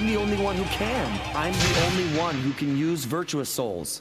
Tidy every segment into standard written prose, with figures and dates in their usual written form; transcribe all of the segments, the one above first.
the only one who can. I'm the only one who can use Virtuous Souls.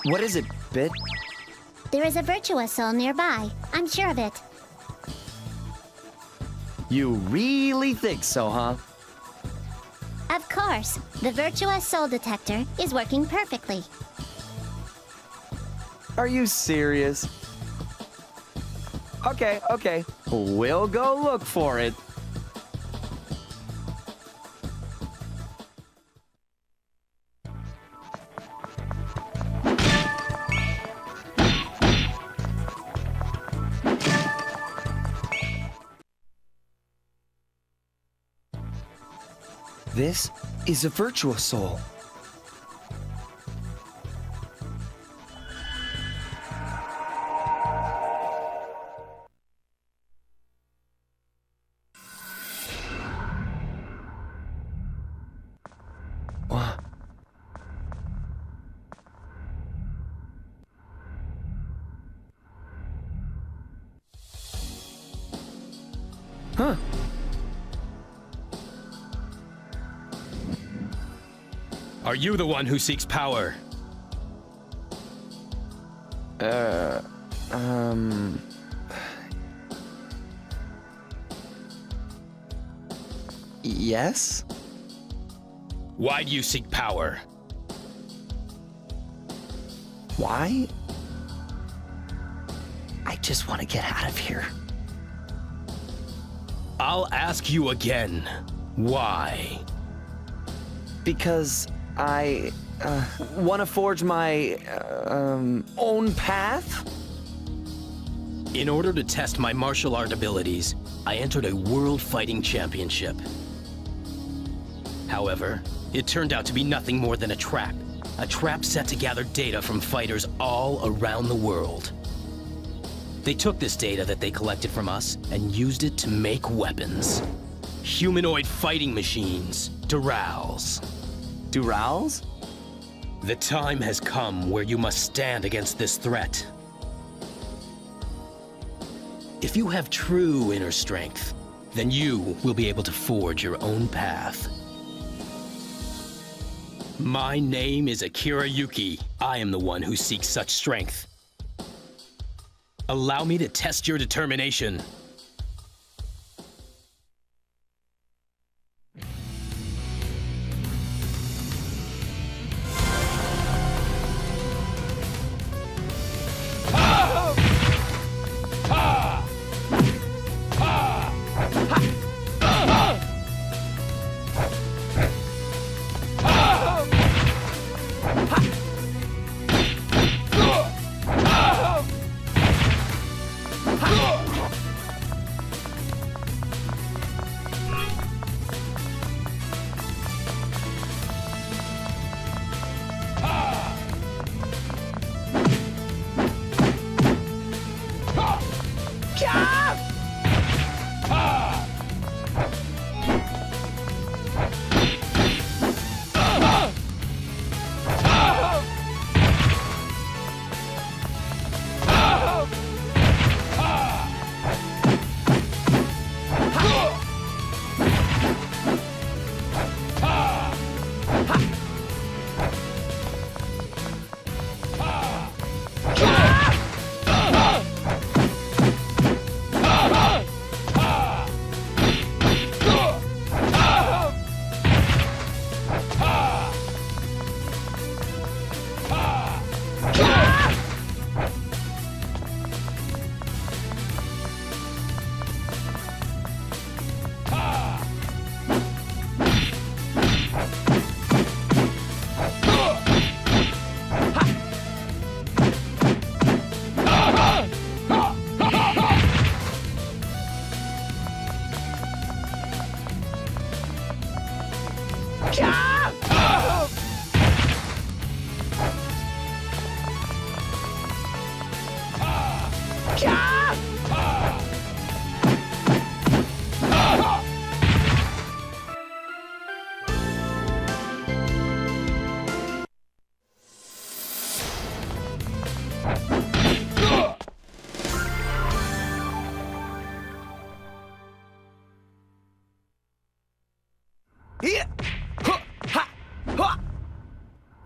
What is it, Bit? There is a Virtua Soul nearby. I'm sure of it. You really think so, huh? Of course. The Virtua Soul detector is working perfectly. Are you serious? Okay. We'll go look for it. This is a Virtua Soul. What? Huh? Are you the one who seeks power? Yes? Why do you seek power? Why? I just want to get out of here. I'll ask you again. Why? Because I want to forge my own path? In order to test my martial art abilities, I entered a World Fighting Championship. However, it turned out to be nothing more than a trap set to gather data from fighters all around the world. They took this data that they collected from us and used it to make weapons. Humanoid fighting machines, Durals. Durals? The time has come where you must stand against this threat. If you have true inner strength, then you will be able to forge your own path. My name is Akira Yuki. I am the one who seeks such strength. Allow me to test your determination.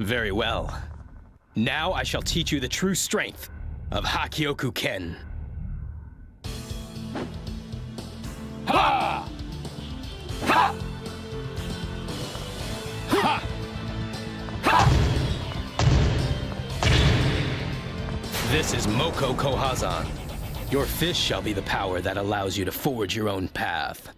Very well. Now I shall teach you the true strength of Hakyoku Ken. Ha! Ha! Ha! Ha! This is Moko Kohazan. Your fist shall be the power that allows you to forge your own path.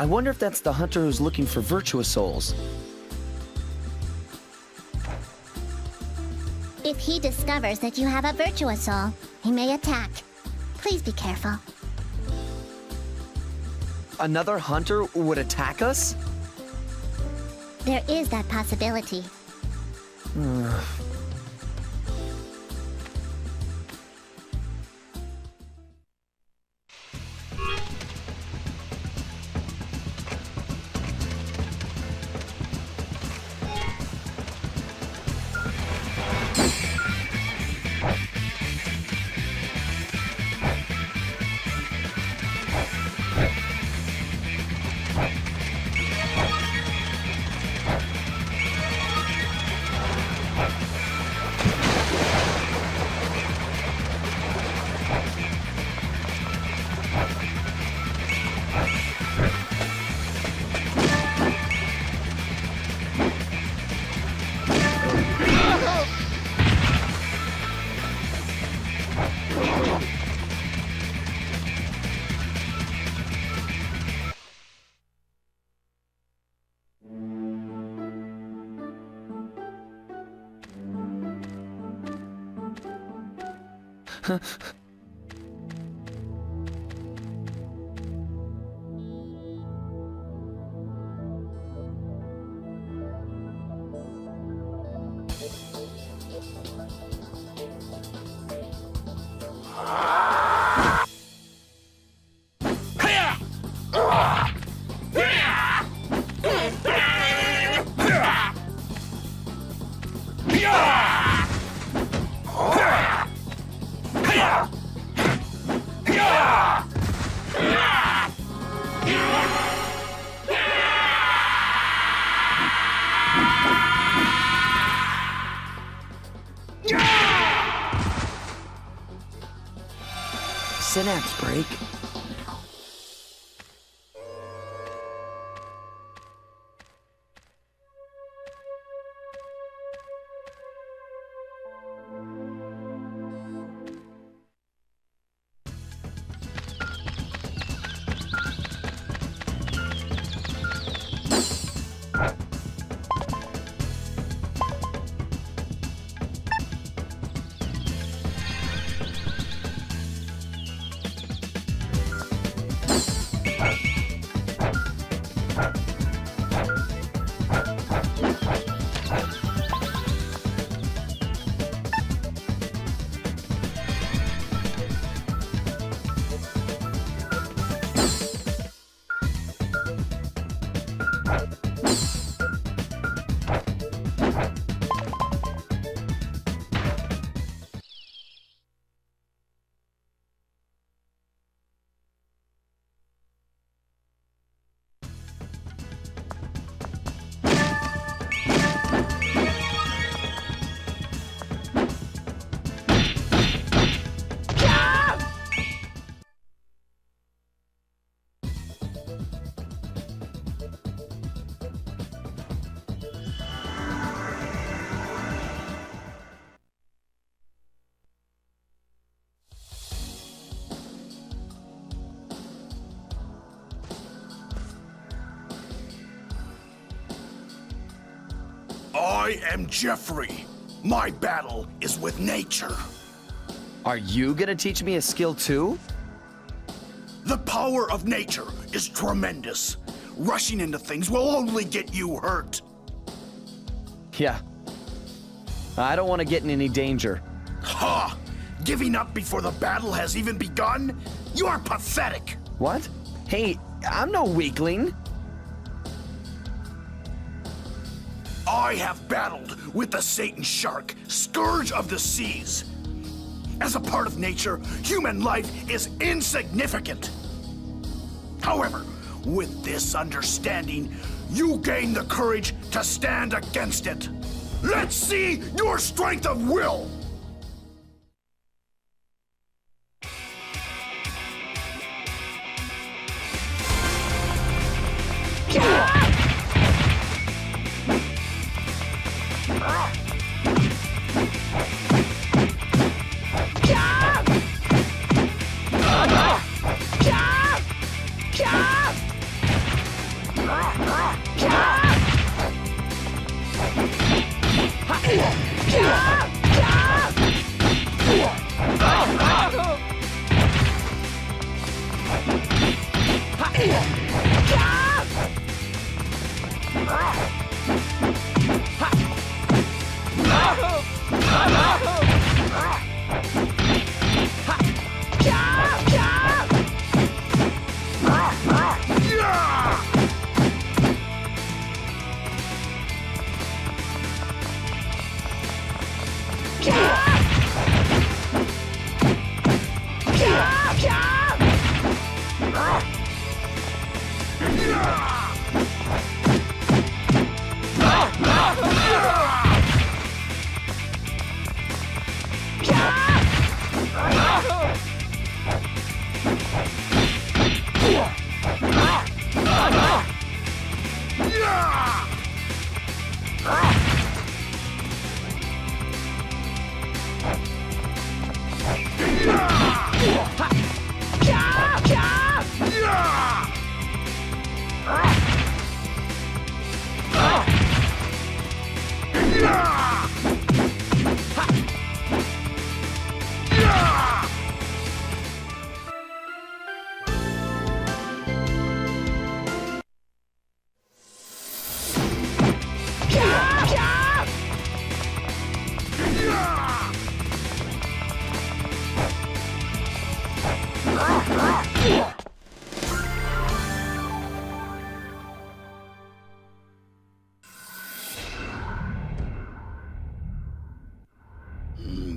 I wonder if that's the hunter who's looking for Virtua Souls. If he discovers that you have a Virtua Soul, he may attack. Please be careful. Another hunter would attack us? There is that possibility. Synapse break. I am Jeffrey. My battle is with nature. Are you gonna teach me a skill too? The power of nature is tremendous. Rushing into things will only get you hurt. Yeah. I don't want to get in any danger. Ha! Giving up before the battle has even begun? You are pathetic. What? Hey, I'm no weakling. I have battled with the Satan shark, scourge of the seas. As a part of nature, human life is insignificant. However, with this understanding, you gain the courage to stand against it. Let's see your strength of will!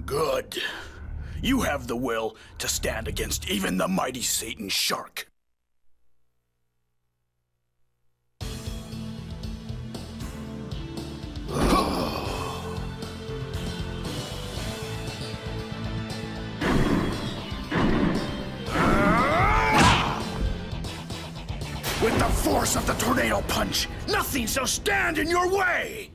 Good. You have the will to stand against even the mighty Satan Shark. With the force of the tornado punch, nothing shall stand in your way!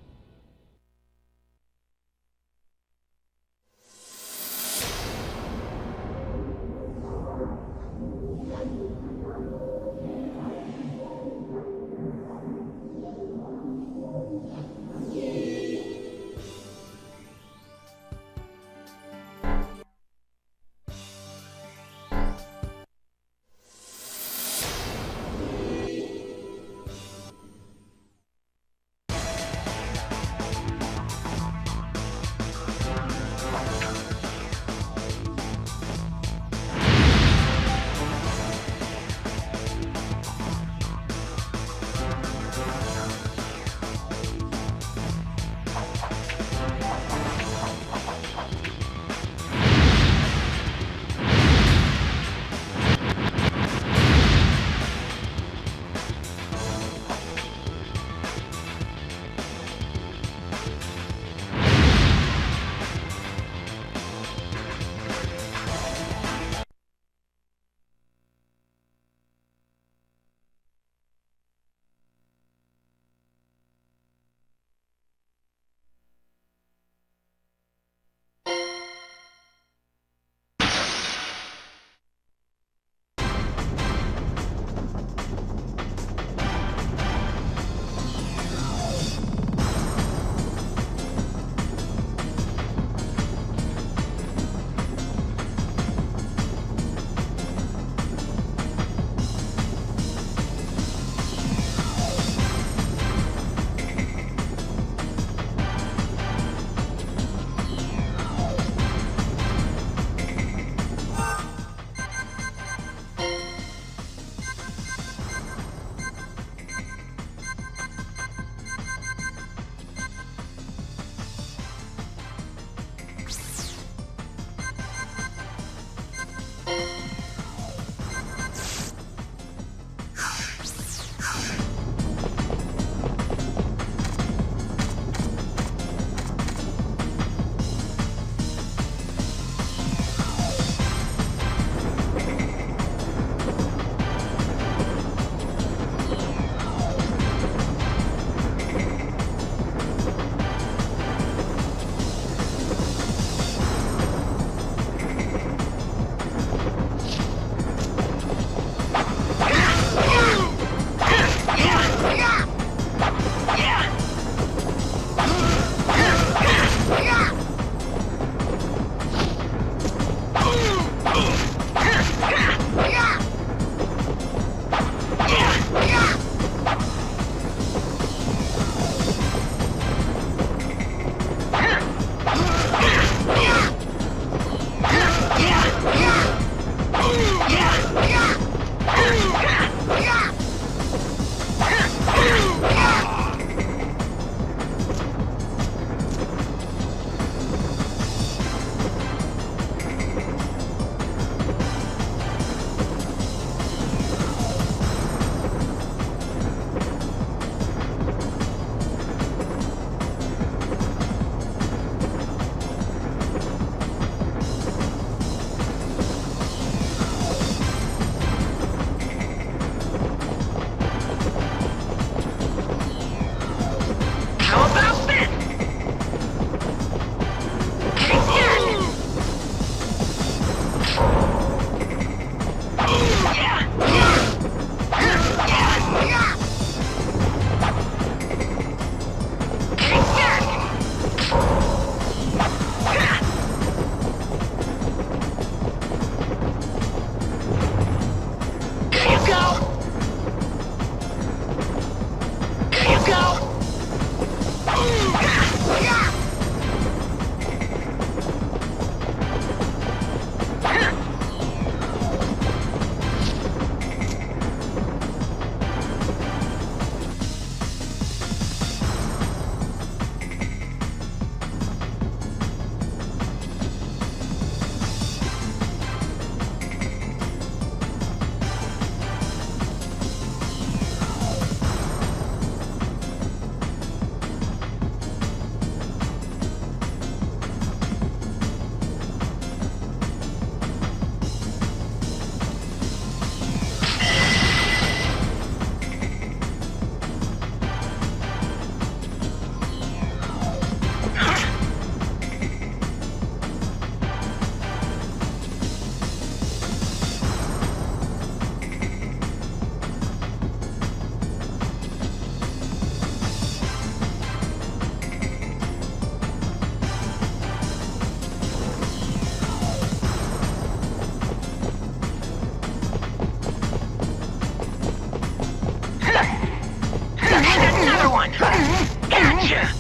Gotcha!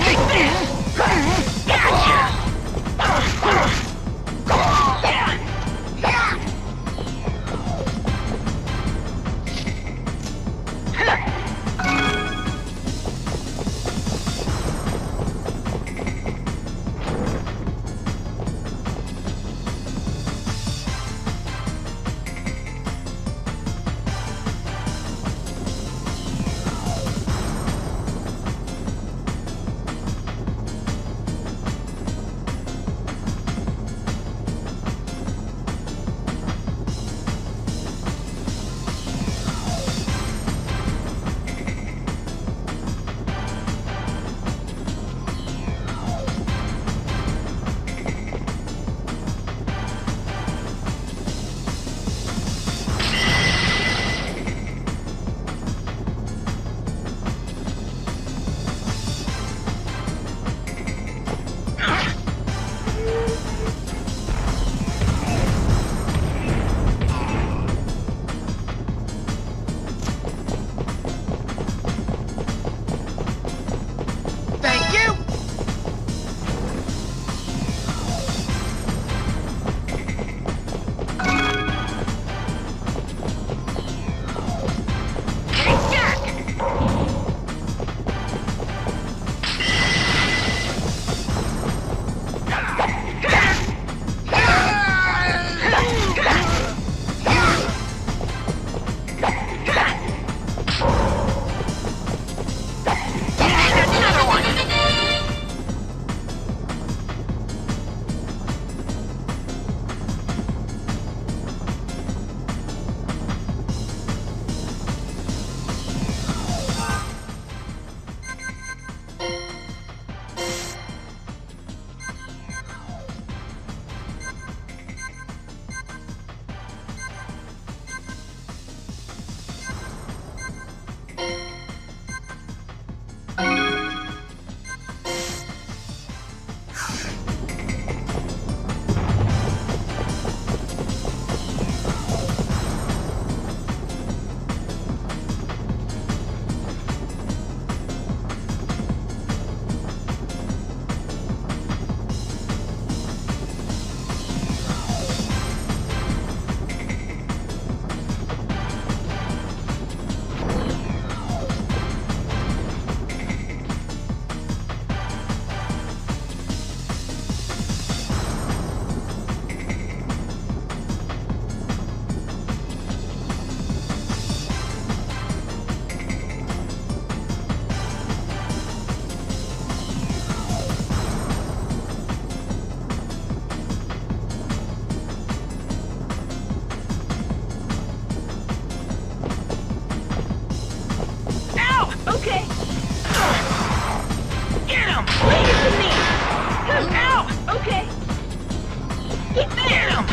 Take this! Gotcha!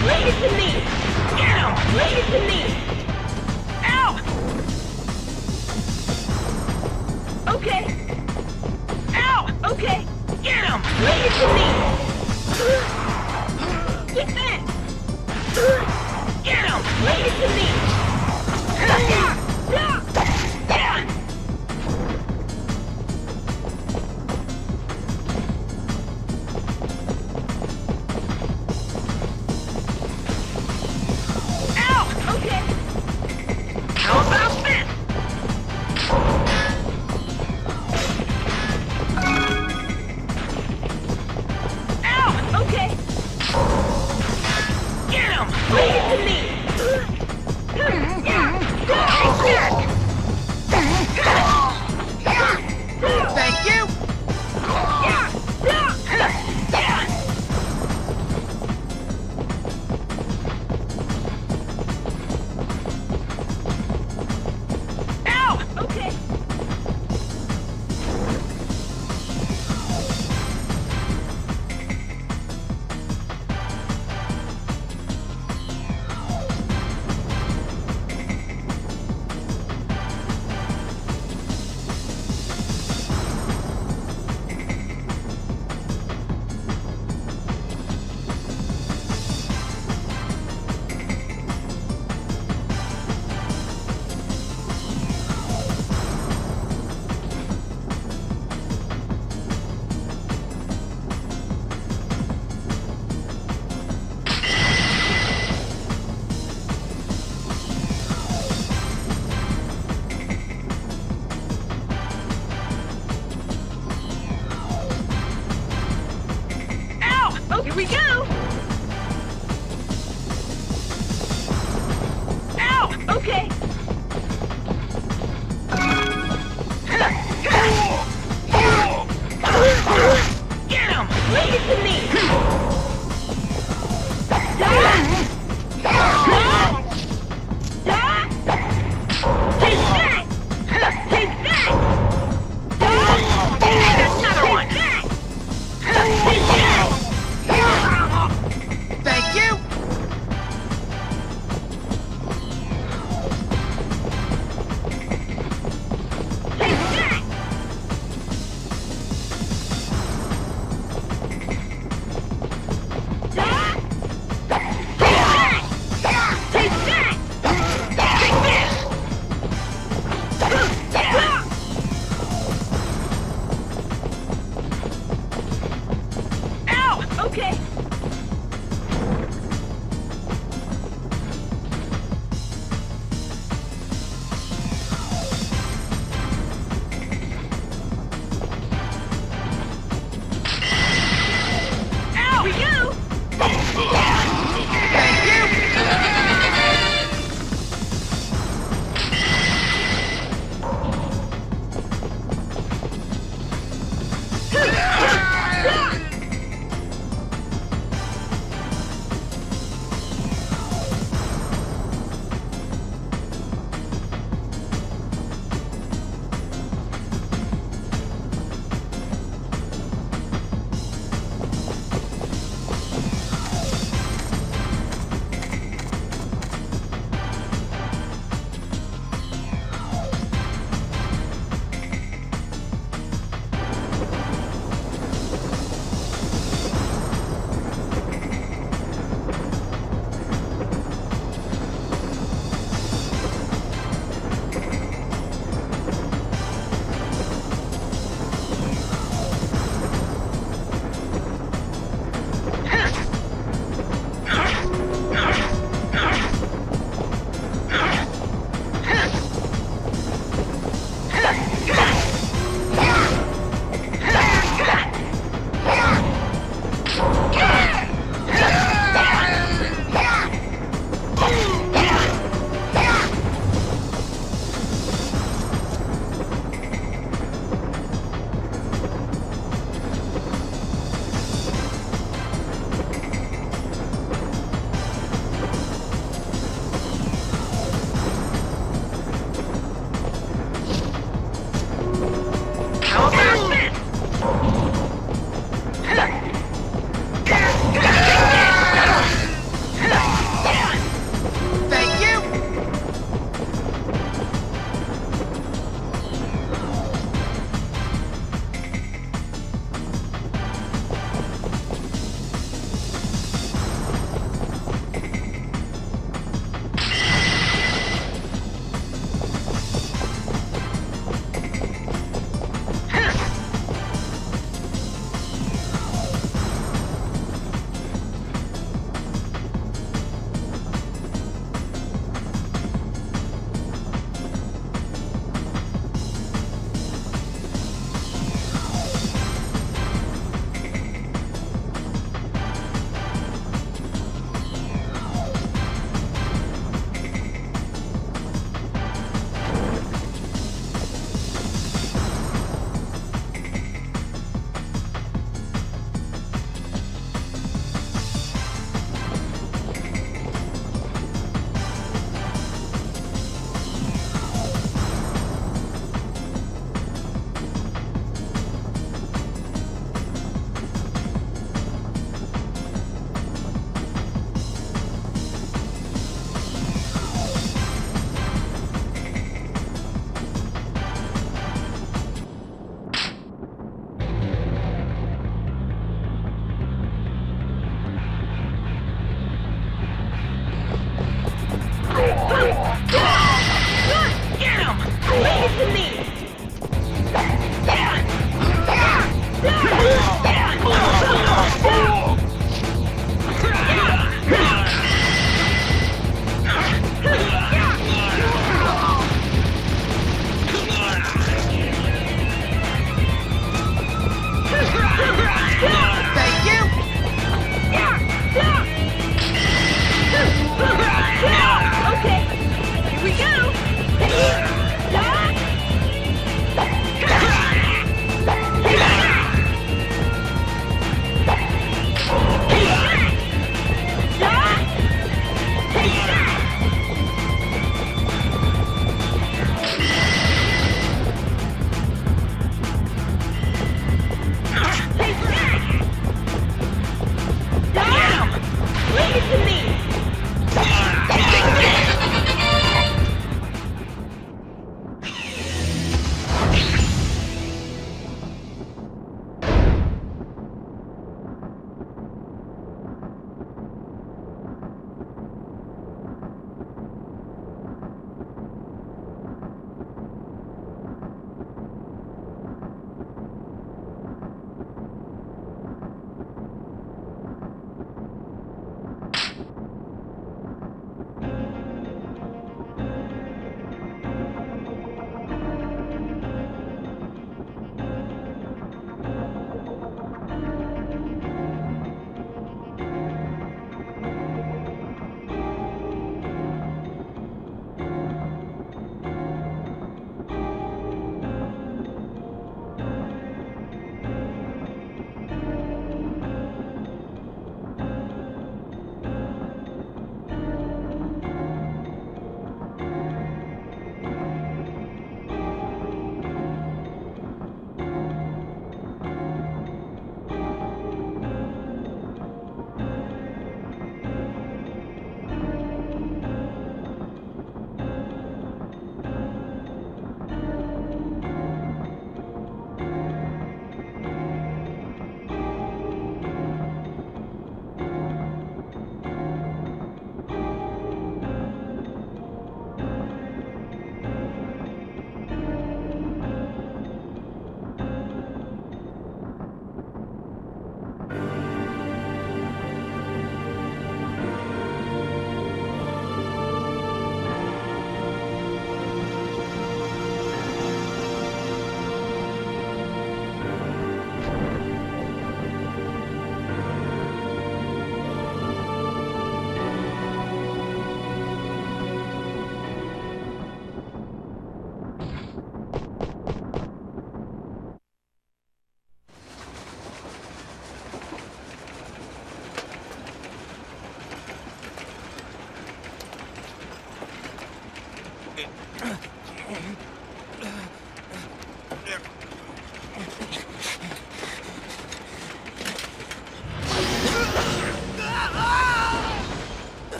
Leave it to me! Get him! Leave it to me! Ow! Okay. Ow! Okay. Get him! Leave it to me! Get that! Get him! Leave it to me! Ow! Okay. Here we go! Ow! Okay! Get him! Leave it to me! Take that! Take that! Another one! Take that! Thank you!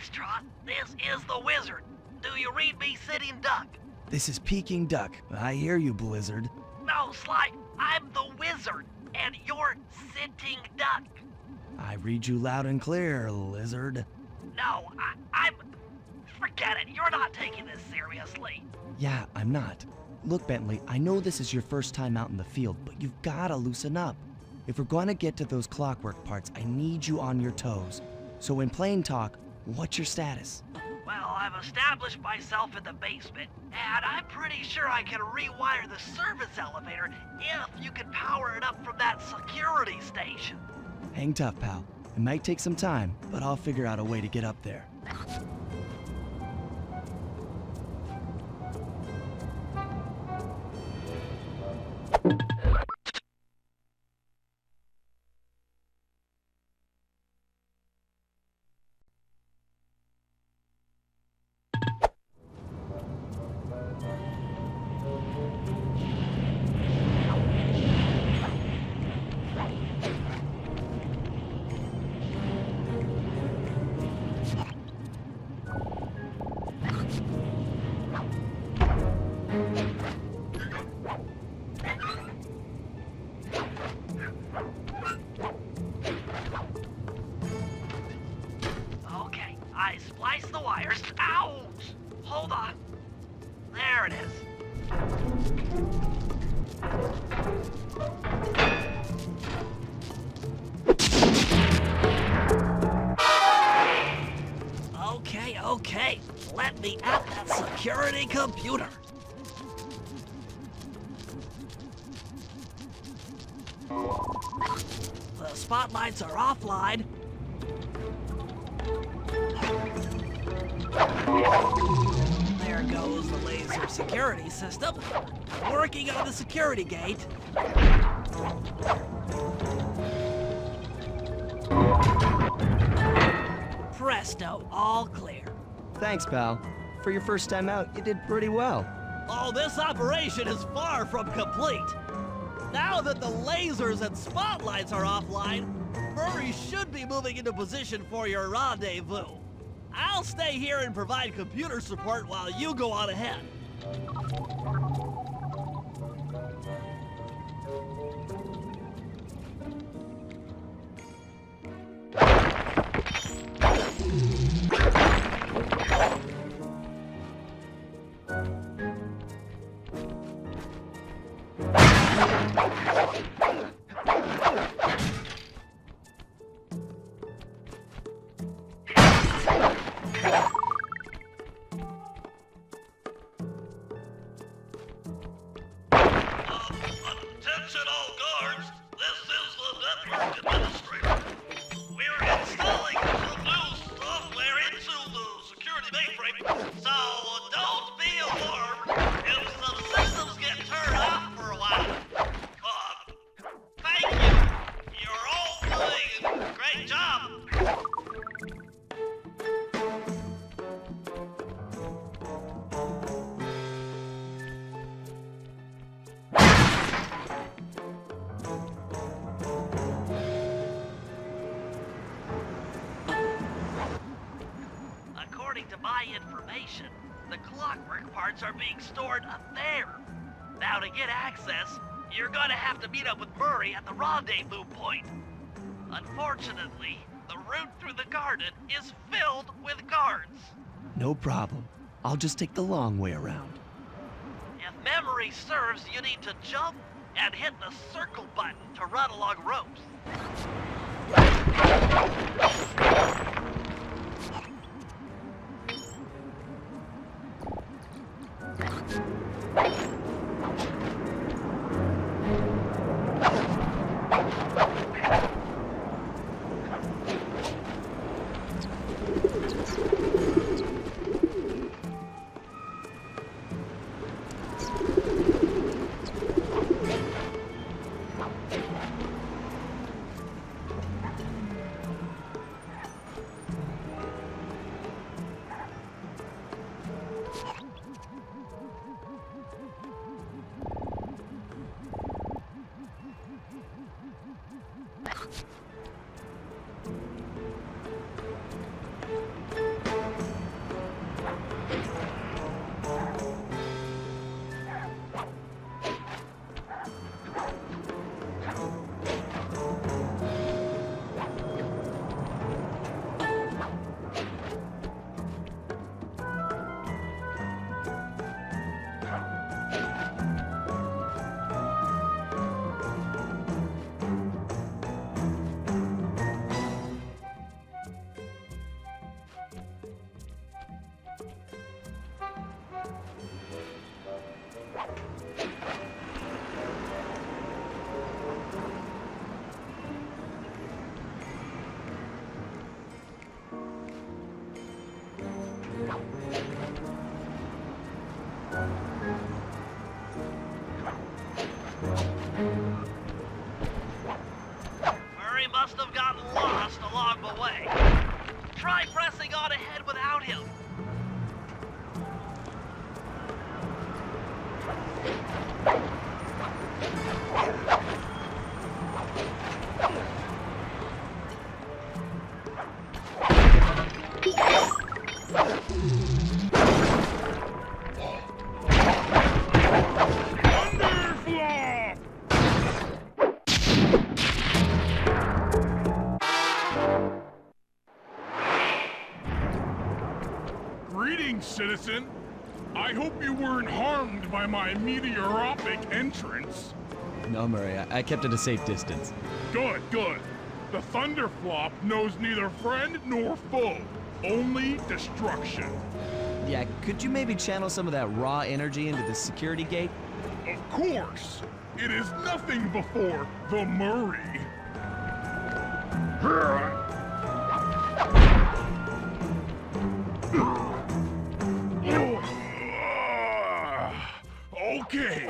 Foxtrot, this is the Wizard. Do you read me, Sitting Duck? This is Peking Duck. I hear you, Blizzard. No, Sly, I'm the Wizard, and you're Sitting Duck. I read you loud and clear, Lizard. No, I'm... Forget it, you're not taking this seriously. Yeah, I'm not. Look, Bentley, I know this is your first time out in the field, but you've gotta loosen up. If we're gonna get to those clockwork parts, I need you on your toes. So in plain talk, what's your status? Well, I've established myself in the basement, and I'm pretty sure I can rewire the service elevator if you can power it up from that security station. Hang tough, pal. It might take some time, but I'll figure out a way to get up there. Okay, I spliced the wires. Ouch! Hold on. There it is. Okay. Let me at that security computer. The spotlights are offline. There goes the laser security system. Working on the security gate. Presto, all clear. Thanks, pal. For your first time out, you did pretty well. Oh, this operation is far from complete. Now that the lasers and spotlights are offline, Murray should be moving into position for your rendezvous. I'll stay here and provide computer support while you go on ahead. Attention all guards, this is the network administrator. We're installing some new software into the security mainframe, so don't be alarmed if some systems get turned off for a while. Thank you. You're all doing a great job. According to my information, the clockwork parts are being stored up there. Now to get access, you're gonna have to meet up with Murray at the rendezvous point. Unfortunately, the route through the garden is filled with guards. No problem. I'll just take the long way around. If memory serves, you need to jump and hit the circle button to run along ropes. pressing on ahead without him. Greetings, citizen. I hope you weren't harmed by my meteoropic entrance. No, Murray, I kept at a safe distance. Good, good. The Thunderflop knows neither friend nor foe, only destruction. Yeah, could you maybe channel some of that raw energy into the security gate? Of course. It is nothing before the Murray. Okay,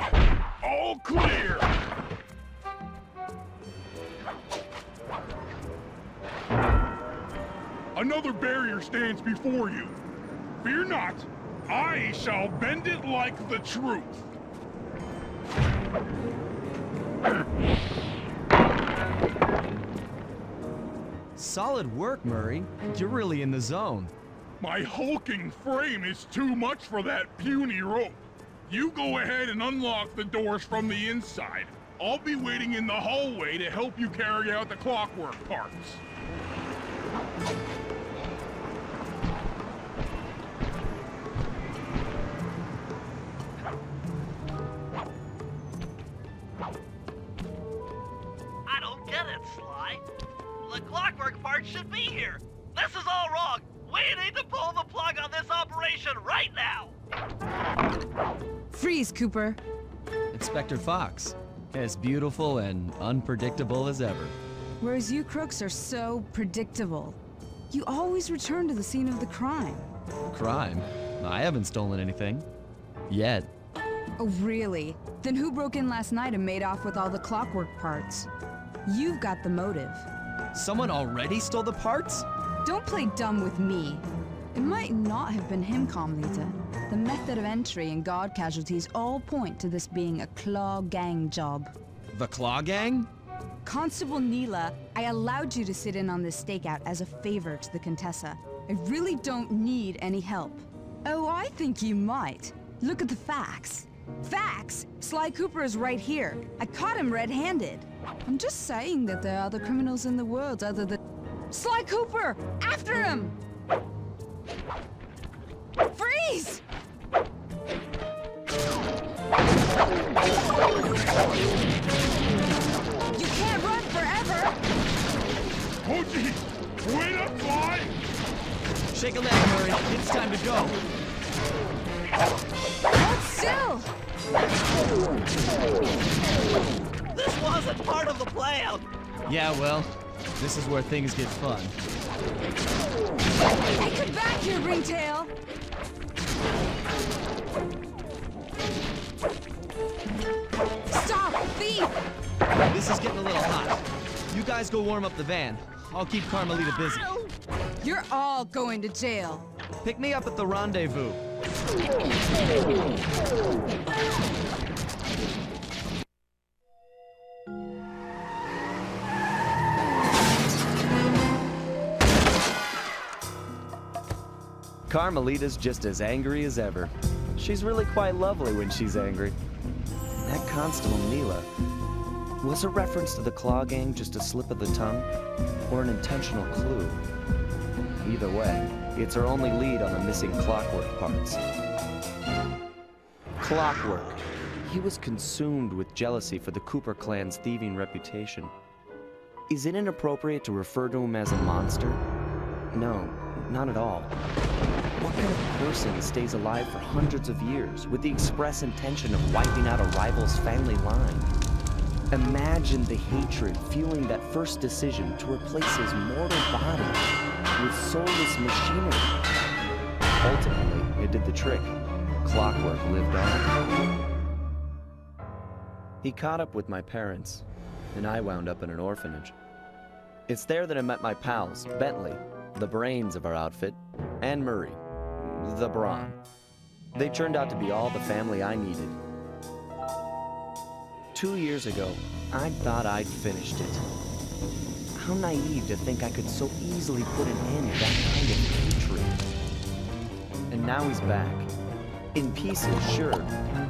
all clear. Another barrier stands before you. Fear not, I shall bend it like the truth. Solid work, Murray. You're really in the zone. My hulking frame is too much for that puny rope. You go ahead and unlock the doors from the inside. I'll be waiting in the hallway to help you carry out the clockwork parts. I don't get it, Sly. The clockwork part should be here. This is all wrong. We need to pull the plug on this operation right now. Freeze, Cooper. Inspector Fox, as beautiful and unpredictable as ever. Whereas you crooks are so predictable. You always return to the scene of the crime. Crime? I haven't stolen anything. Yet. Oh, really? Then who broke in last night and made off with all the clockwork parts? You've got the motive. Someone already stole the parts? Don't play dumb with me. It might not have been him, Carmelita. The method of entry and guard casualties all point to this being a Claw Gang job. The Claw Gang? Constable Neela, I allowed you to sit in on this stakeout as a favor to the Contessa. I really don't need any help. Oh, I think you might. Look at the facts. Facts? Sly Cooper is right here. I caught him red-handed. I'm just saying that there are other criminals in the world other than... Sly Cooper! After him! Freeze! You can't run forever! Oh, gee! Wait up, Sly! Shake a leg, Murray. It's time to go. Hold still! This wasn't part of the plan. Yeah, well, this is where things get fun. Hey, come back here, Ringtail! Stop, thief! This is getting a little hot. You guys go warm up the van. I'll keep Carmelita busy. You're all going to jail. Pick me up at the rendezvous. Carmelita's just as angry as ever. She's really quite lovely when she's angry. That Constable Neela, was a reference to the Claw Gang just a slip of the tongue, or an intentional clue? Either way, it's our only lead on the missing clockwork parts. Clockwork. He was consumed with jealousy for the Cooper clan's thieving reputation. Is it inappropriate to refer to him as a monster? No, not at all. What kind of person stays alive for hundreds of years with the express intention of wiping out a rival's family line? Imagine the hatred fueling that first decision to replace his mortal body with soulless machinery. Ultimately, it did the trick. Clockwork lived on. He caught up with my parents, and I wound up in an orphanage. It's there that I met my pals, Bentley, the brains of our outfit, and Murray, the Brawn. They turned out to be all the family I needed. 2 years ago, I thought I'd finished it. How naive to think I could so easily put an end to that kind of hatred. And now he's back. In pieces, sure,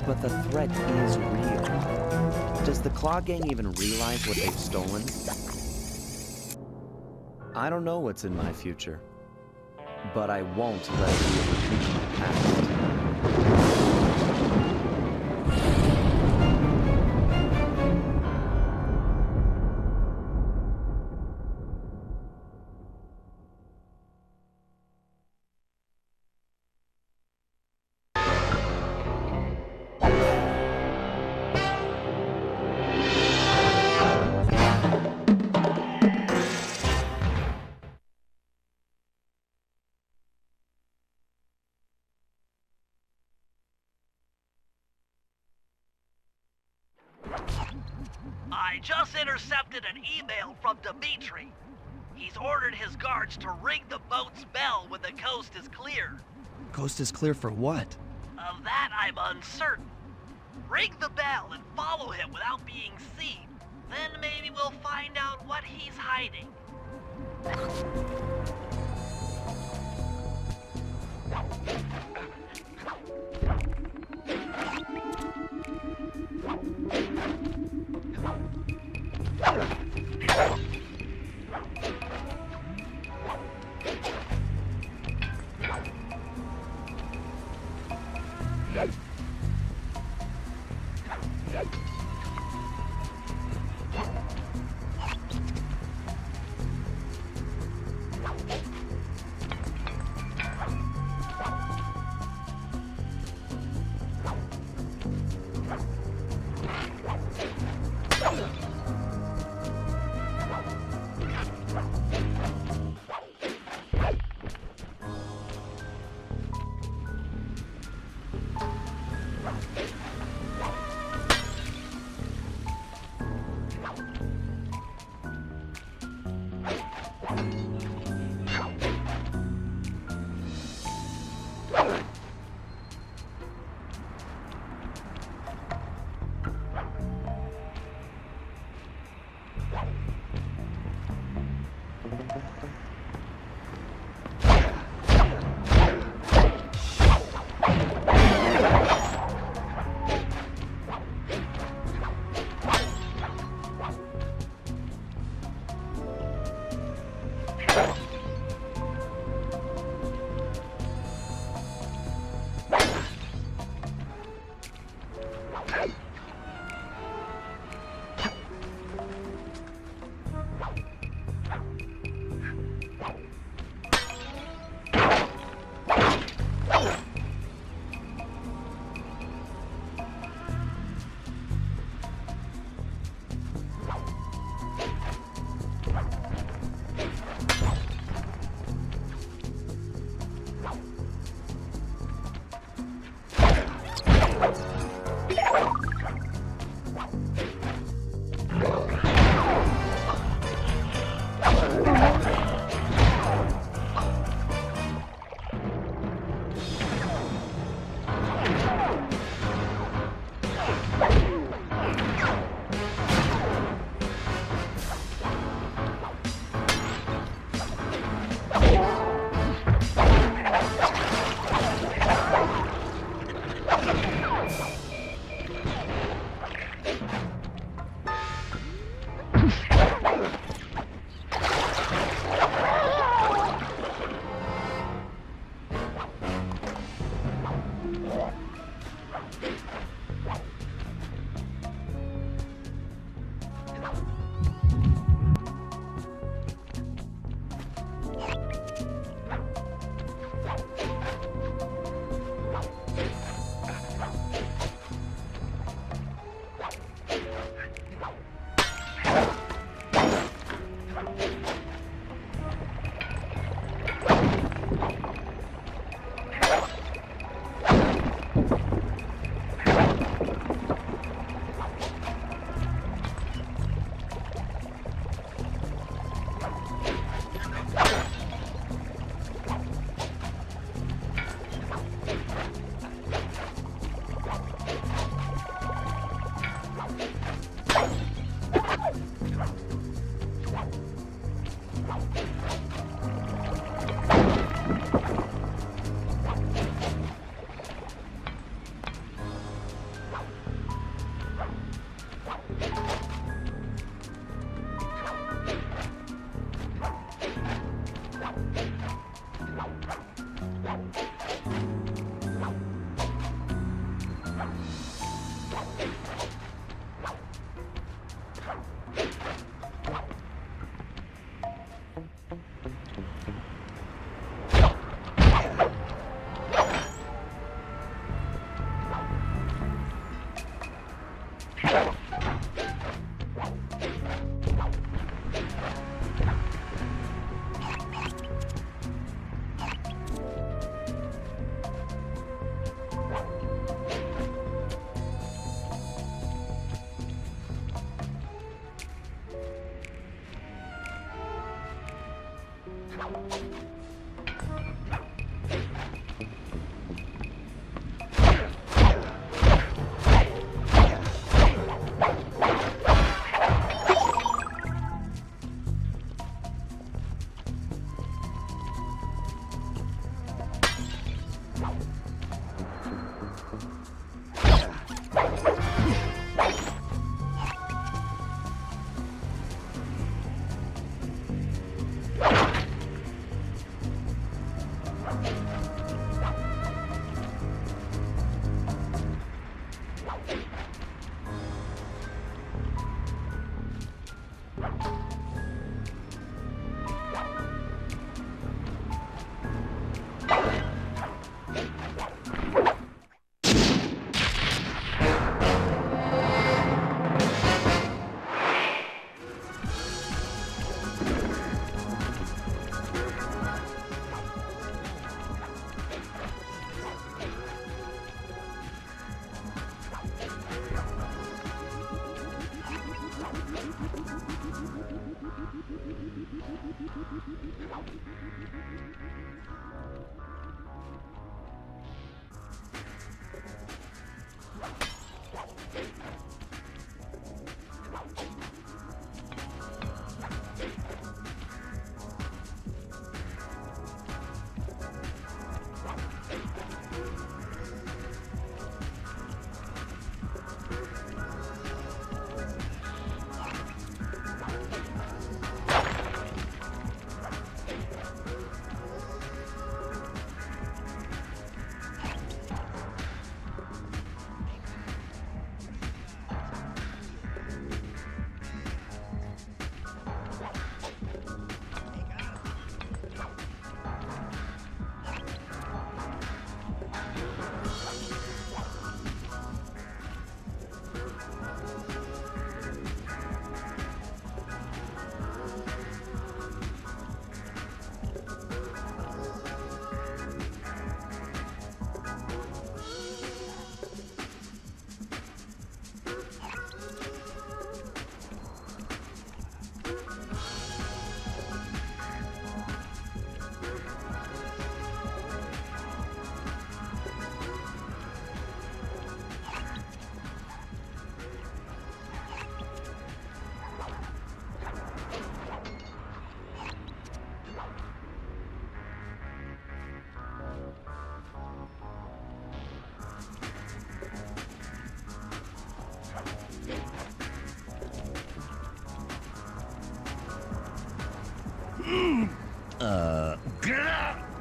but the threat is real. Does the Claw Gang even realize what they've stolen? I don't know what's in my future, but I won't let it be a repeat of my past. I just intercepted an email from Dimitri. He's ordered his guards to ring the boat's bell when the coast is clear. Coast is clear for what? Of that, I'm uncertain. Ring the bell and follow him without being seen. Then maybe we'll find out what he's hiding.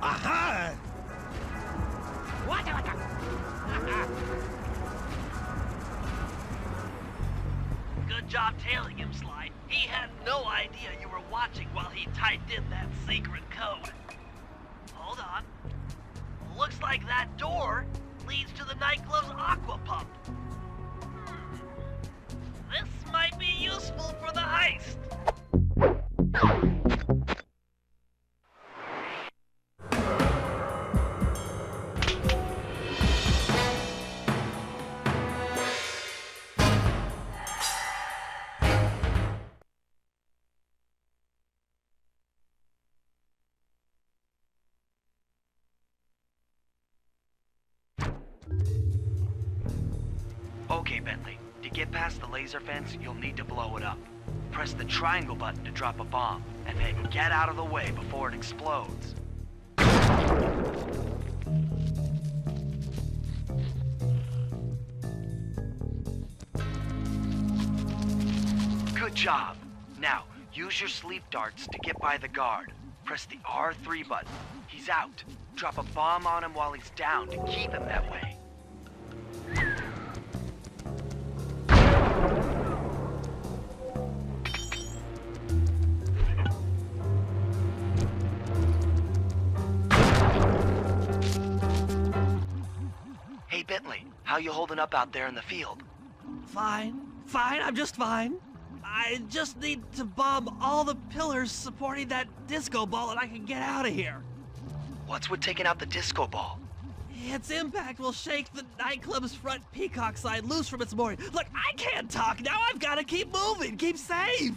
Aha! What? Good job tailing him, Sly. He had no idea you were watching while he typed in that secret code. Hold on. Looks like that door leads to the nightclub's aqua pump. This might be useful for the heist. Okay, Bentley. To get past the laser fence, you'll need to blow it up. Press the triangle button to drop a bomb, and then get out of the way before it explodes. Good job. Now, use your sleep darts to get by the guard. Press the R3 button. He's out. Drop a bomb on him while he's down to keep him that way. Hey, Bentley, how you holding up out there in the field? Fine, I'm just fine. I just need to bomb all the pillars supporting that disco ball and I can get out of here. What's with taking out the disco ball? Its impact will shake the nightclub's front peacock side loose from its mooring. Look, I can't talk now. I've got to keep moving, keep safe.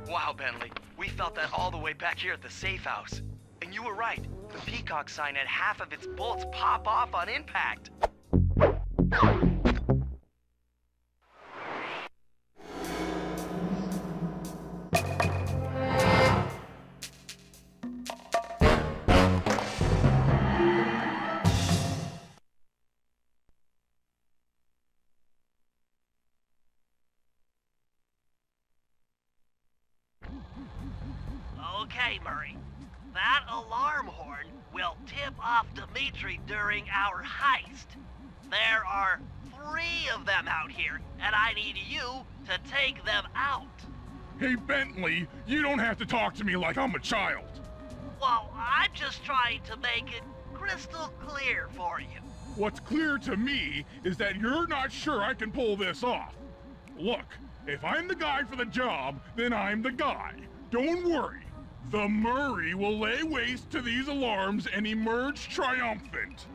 Wow, Bentley, we felt that all the way back here at the safe house. And you were right, the Peacock sign had half of its bolts pop off on impact. Okay, Murray. That alarm horn will tip off Dimitri during our heist. There are 3 of them out here, and I need you to take them out. Hey, Bentley, you don't have to talk to me like I'm a child. Well, I'm just trying to make it crystal clear for you. What's clear to me is that you're not sure I can pull this off. Look, if I'm the guy for the job, then I'm the guy. Don't worry. The Murray will lay waste to these alarms and emerge triumphant.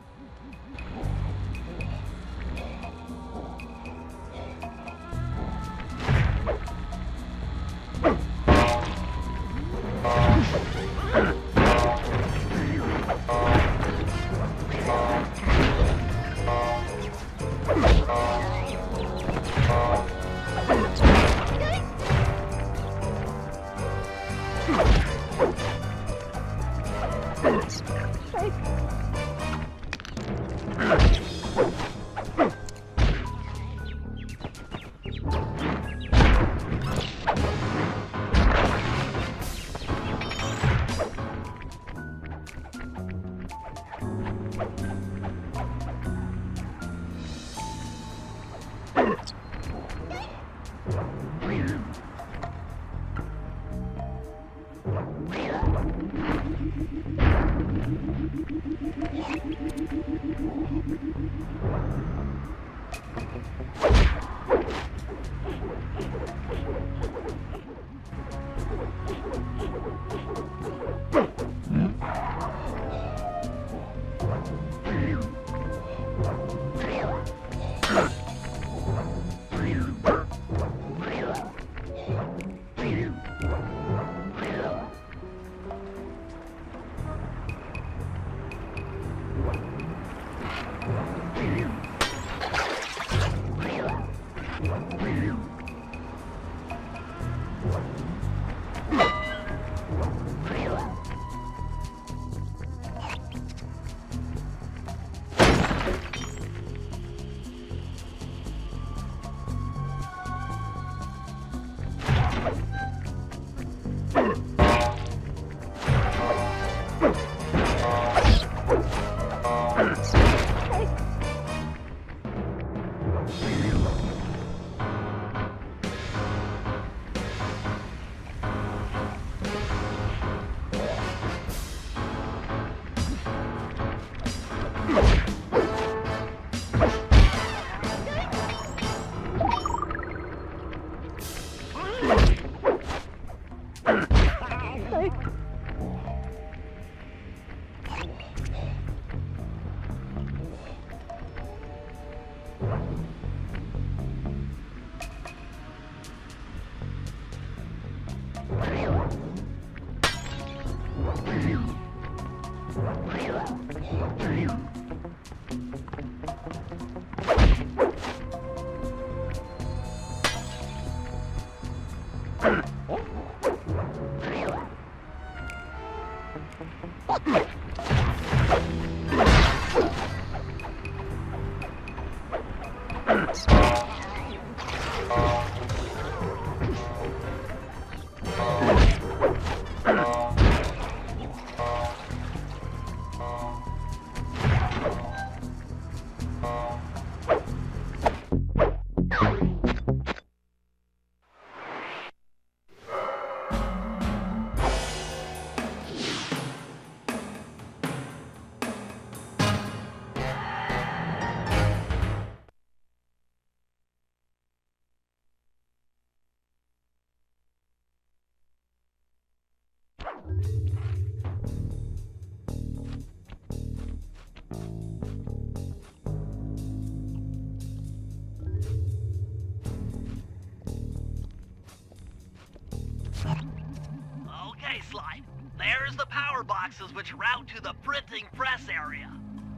flashlight. There's the power boxes which route to the printing press area.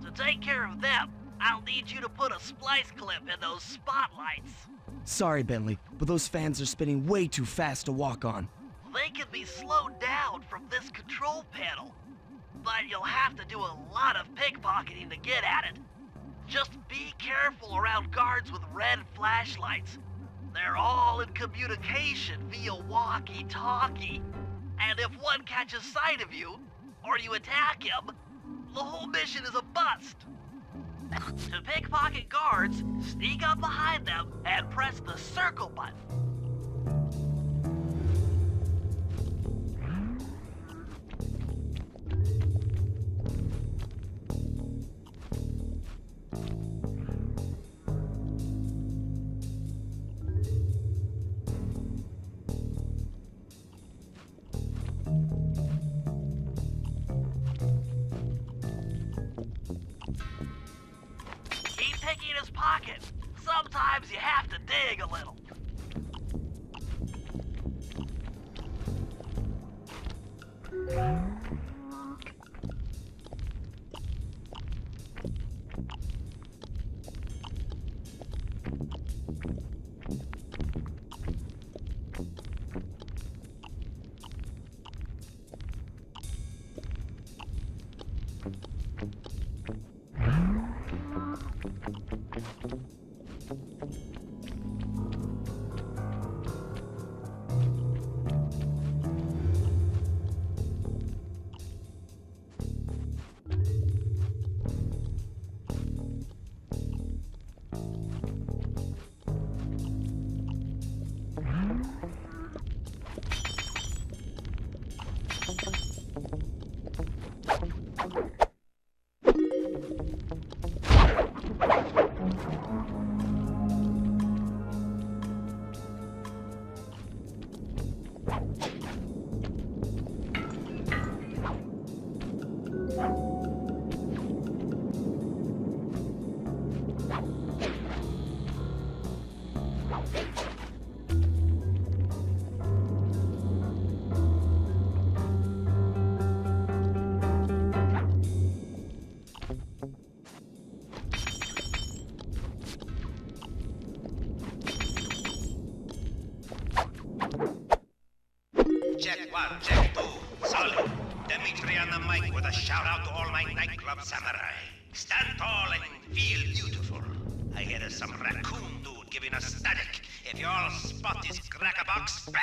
To take care of them, I'll need you to put a splice clip in those spotlights. Sorry, Bentley, but those fans are spinning way too fast to walk on. They can be slowed down from this control panel, but you'll have to do a lot of pickpocketing to get at it. Just be careful around guards with red flashlights. They're all in communication via walkie-talkie. And if one catches sight of you, or you attack him, the whole mission is a bust. To pickpocket guards, sneak up behind them and press the circle button. In his pocket. Sometimes you have to dig a little. Check 1, check 2. Solid. Dimitri on the mic with a shout out to all my nightclub samurai. Stand tall and feel beautiful. I hear there's some raccoon dude giving us static. If you all spot his crackerbox, bam!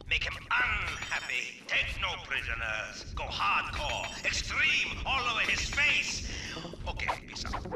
Make him unhappy. Take no prisoners. Go hardcore. Extreme all over his face. Okay, peace out.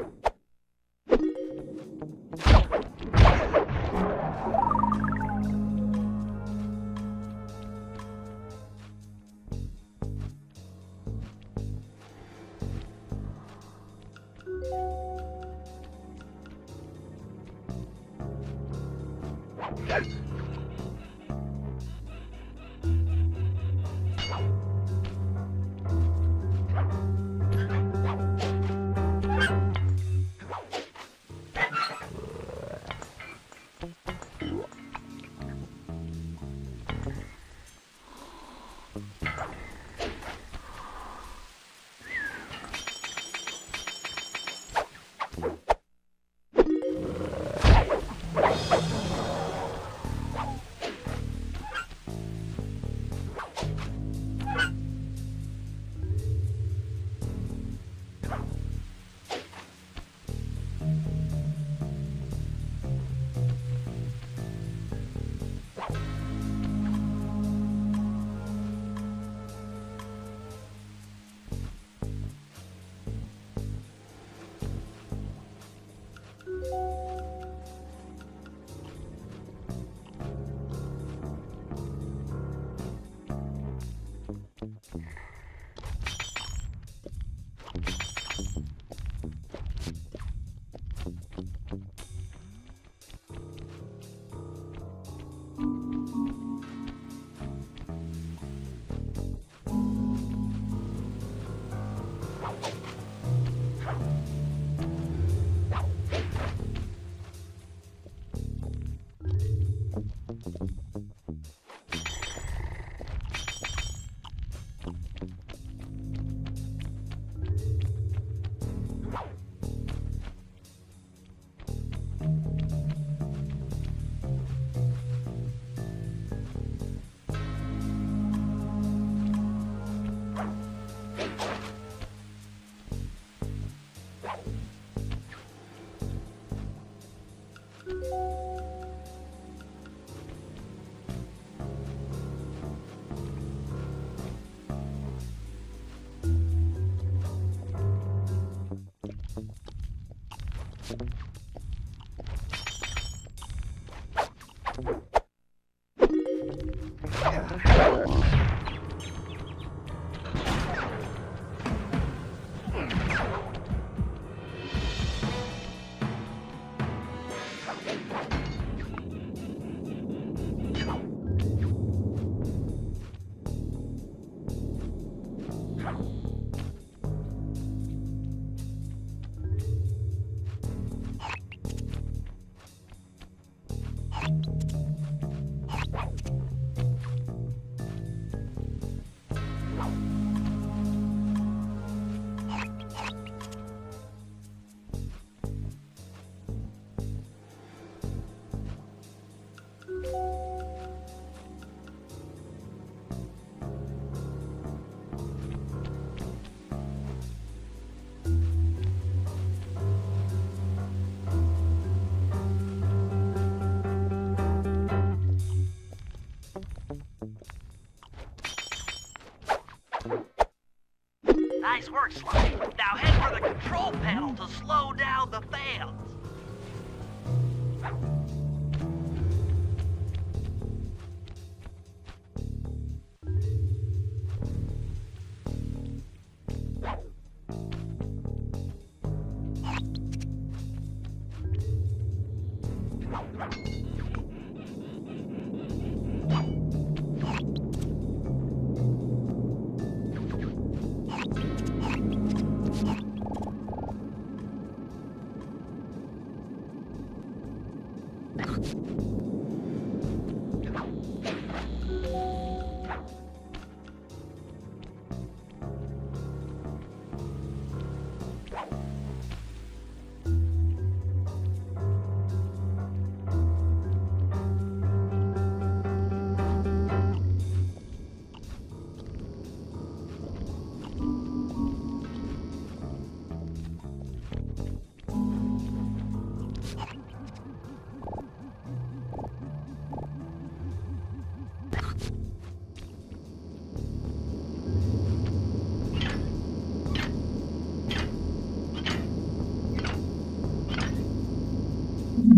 Nice work, Sly. Now head for the control panel to slow down the fans.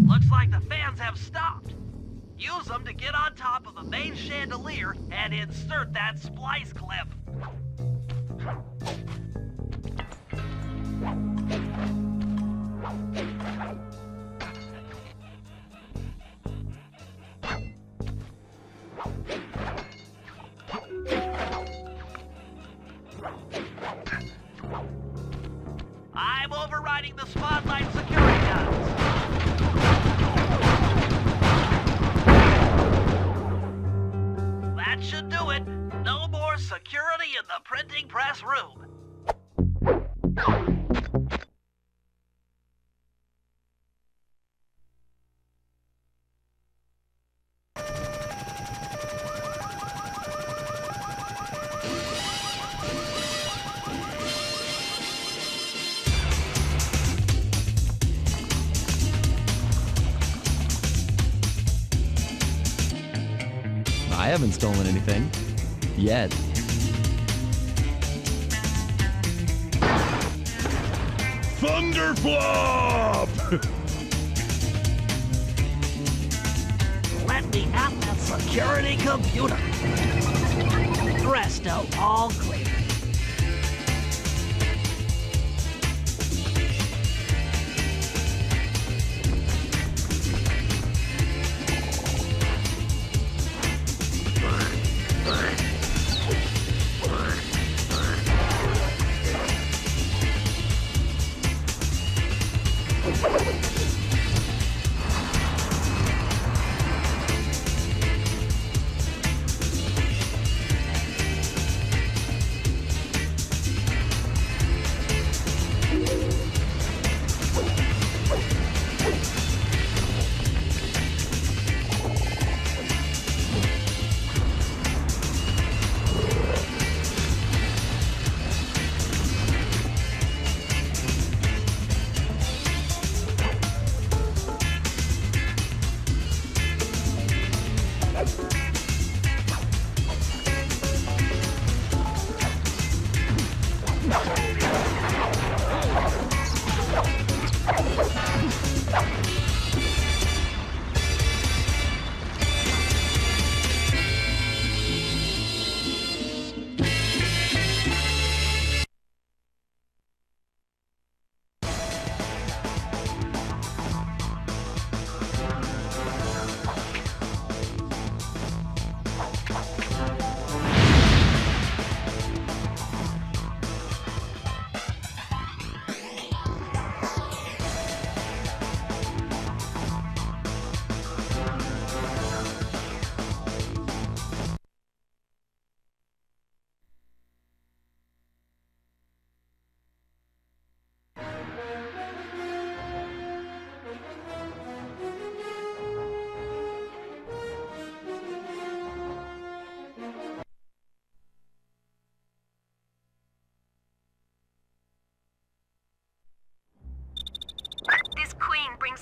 Looks like the fans have stopped. Use them to get on top of the main chandelier and insert that splice clip. I'm overriding the spotlight security guns. That should do it. No more security in the printing press room. I haven't stolen anything. Yet. Thunderflop! Let me at that security computer. Presto, all clear.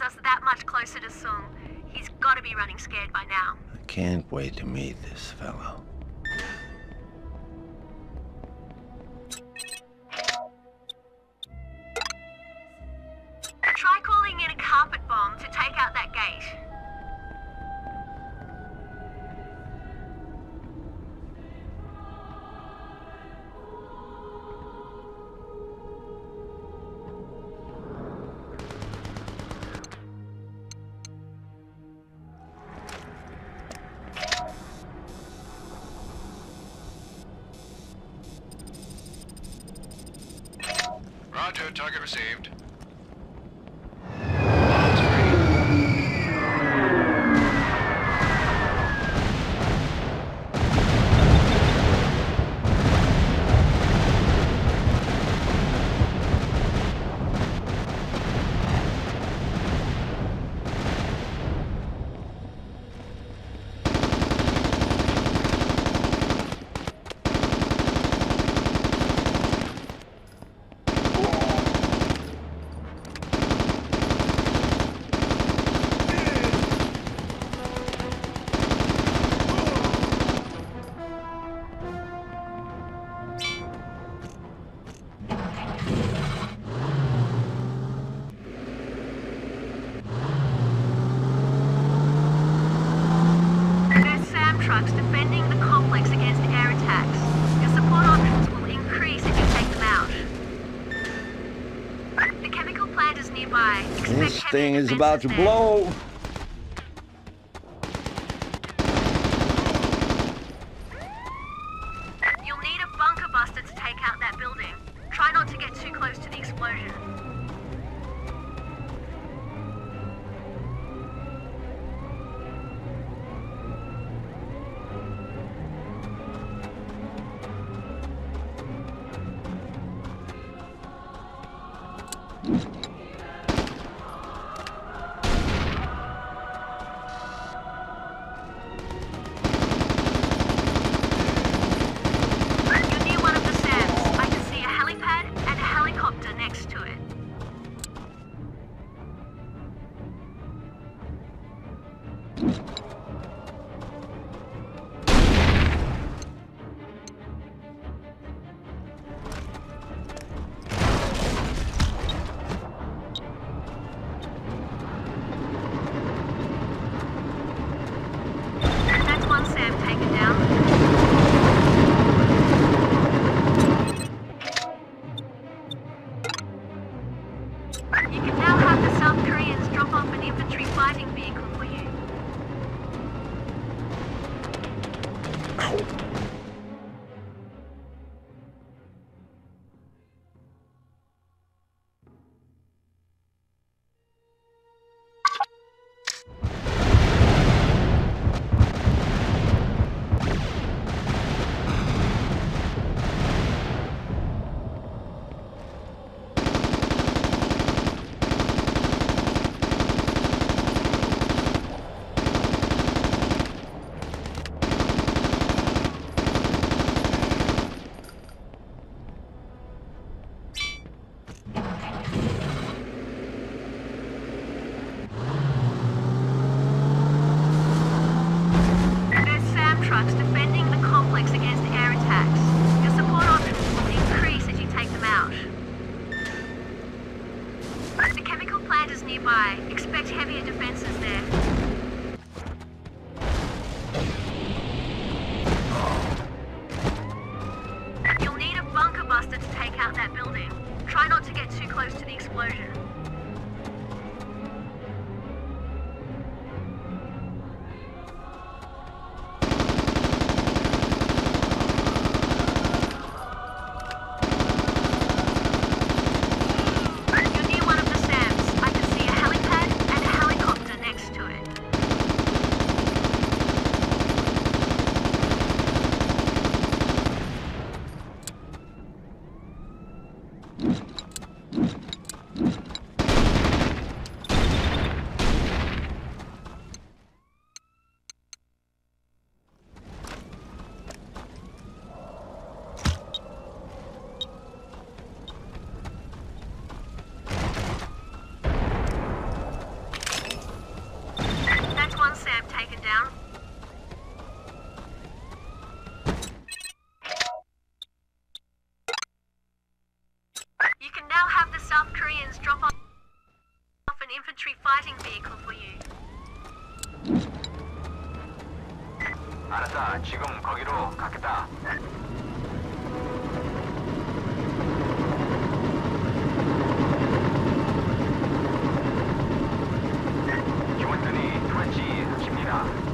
Us that much closer to Sung. He's got to be running scared by now. I can't wait to meet this fellow. Try calling in a carpet bomb to take out that gate. Roger, target received. Trucks defending the complex against air attacks. Your support options will increase if you take them out. The chemical plant is nearby. This thing is about to blow. You'll need a bunker buster to take out that building. Try not to get too close to the explosion. nearby. Expect heavier defenses there. You'll need a bunker buster to take out that building. Try not to get too close to the explosion. 알았다. 지금 거기로 가겠다. 기원전이 투하치입니다.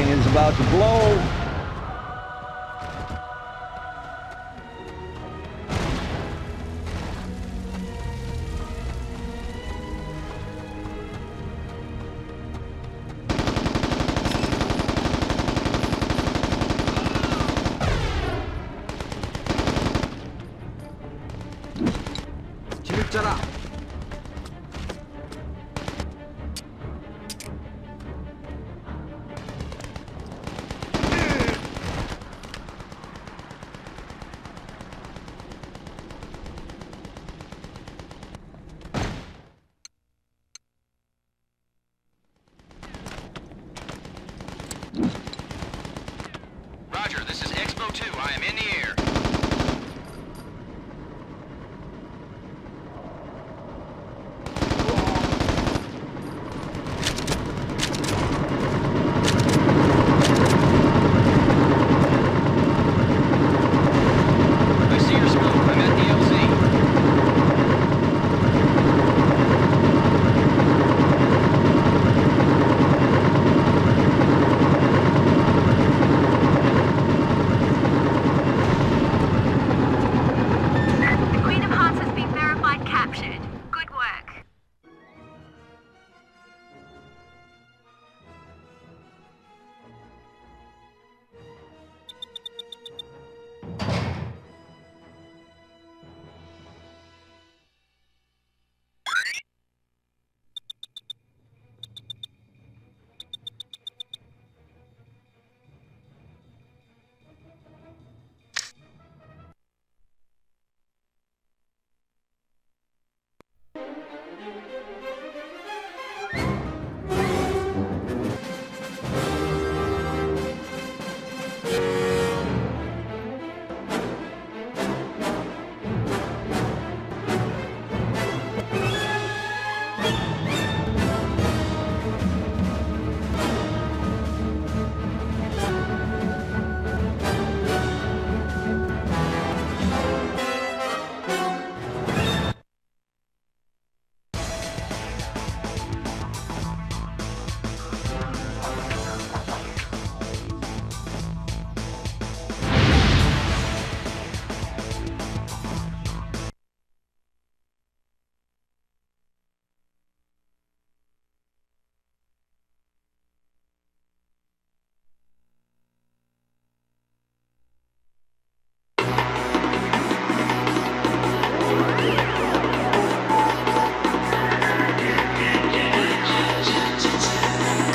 thing is about to blow. 기름자라. Roger, this is Expo 2. I am in the air. I see your smoke. I'm at the LZ. The Queen of Hearts has been verified captured. Good work.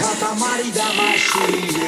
Katamari Damacy.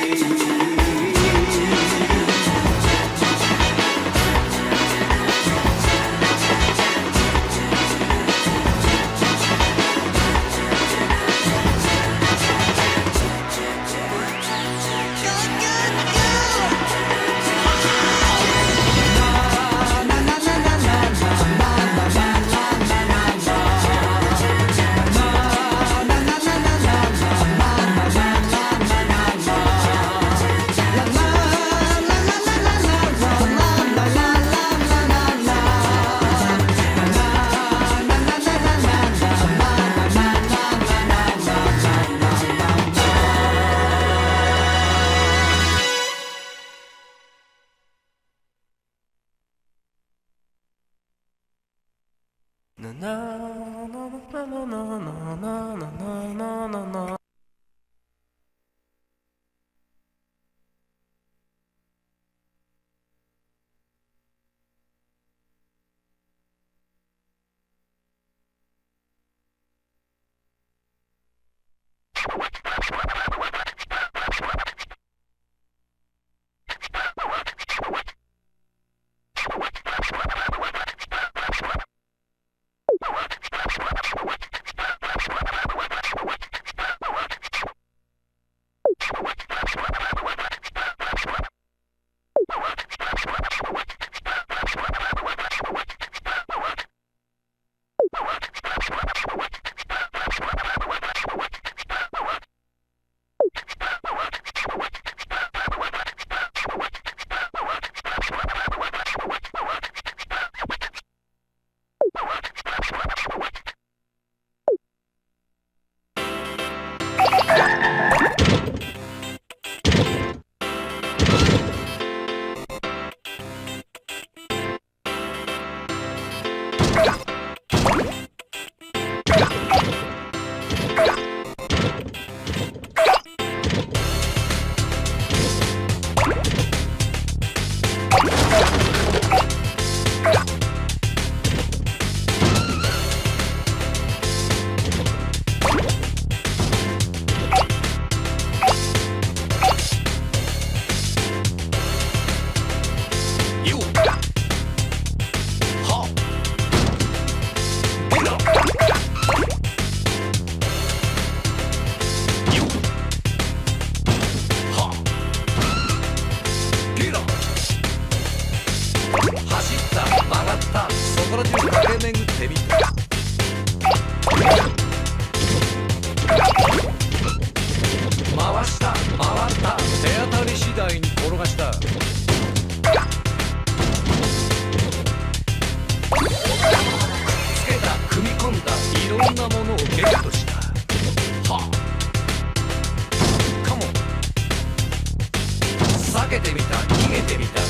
てみた逃げてみた勢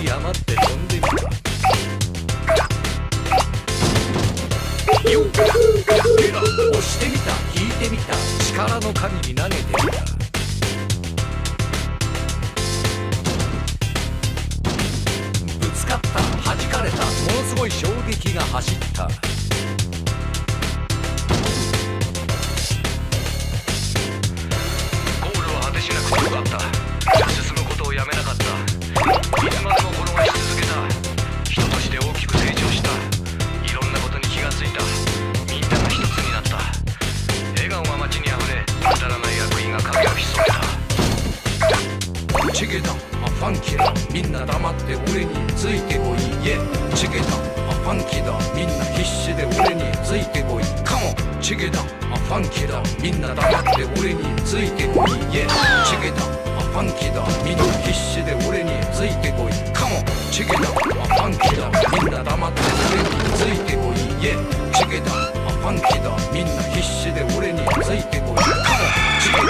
い余って飛んでみたよっやってら押してみた引いてみた力の限り投げてみたぶつかった弾かれたものすごい衝撃が走ったゴールは果てしなくてよかった進むことをやめなかったいつまでも転がし続けた人として大きく成長したいろんなことに気がついたみんなが一つになった笑顔が街にあふれくだらない悪意が影を潜めたチゲだファンキーだみんな黙って俺についてこいイエチゲだファンキーだみんな必死で俺についてこいカモチゲだファンキーだみんな黙って俺についてこいイエチゲだファンキーだみんな必死で俺についてこいカモチゲだファンキーだみんな黙って俺についてこいイエチゲだファンキーだみんな必死で俺についてこいカモチゲだ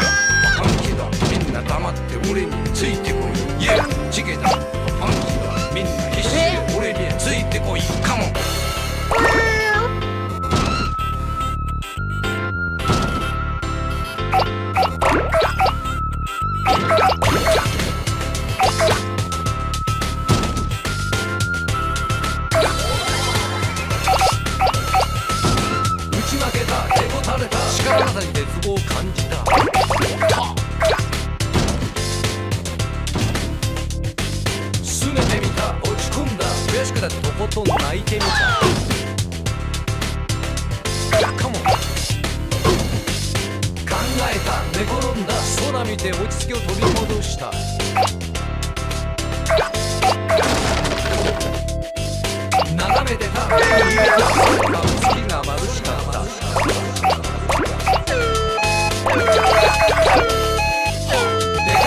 ファンキーだみんな黙って俺についてこいイエチゲだファンキーだみんな必死で俺についてこいカモ力技に絶望を感じた拗ねてみた落ち込んだ悔しくなってとことん泣いてみたカモ考えた寝転んだ空見て落ち着きを取り戻した眺めてた目に入れた月が眩しかったでか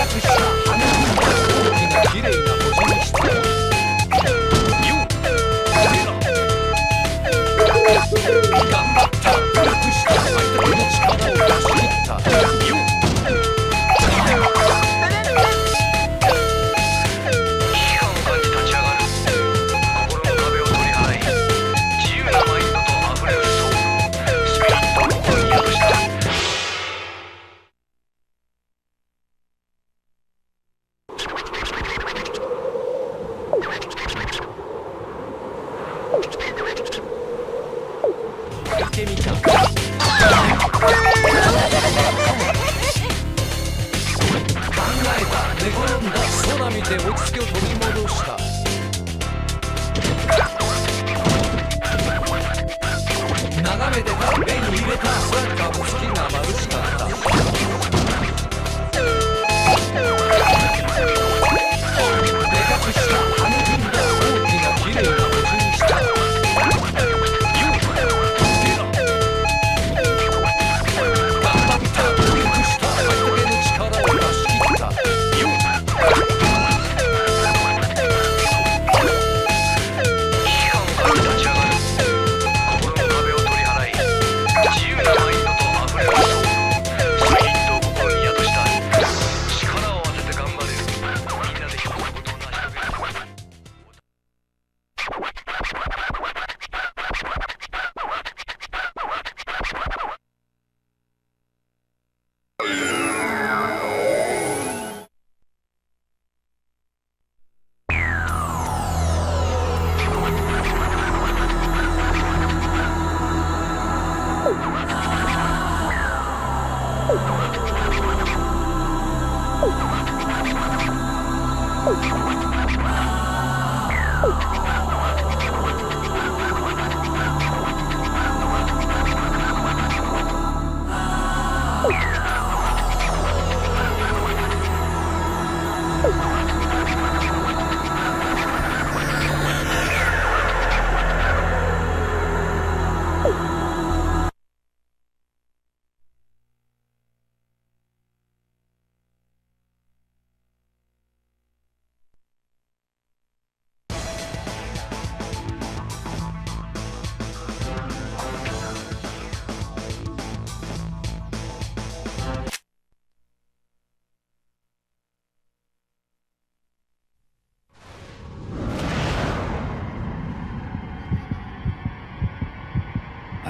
くした羽に大きな綺麗な星にしたよ頑張った努力した相手の力を出し切ったよ危機感を感じ立ち上がる心の壁を取り払い自由なマインドと溢れるソウルスピリットを心に宿した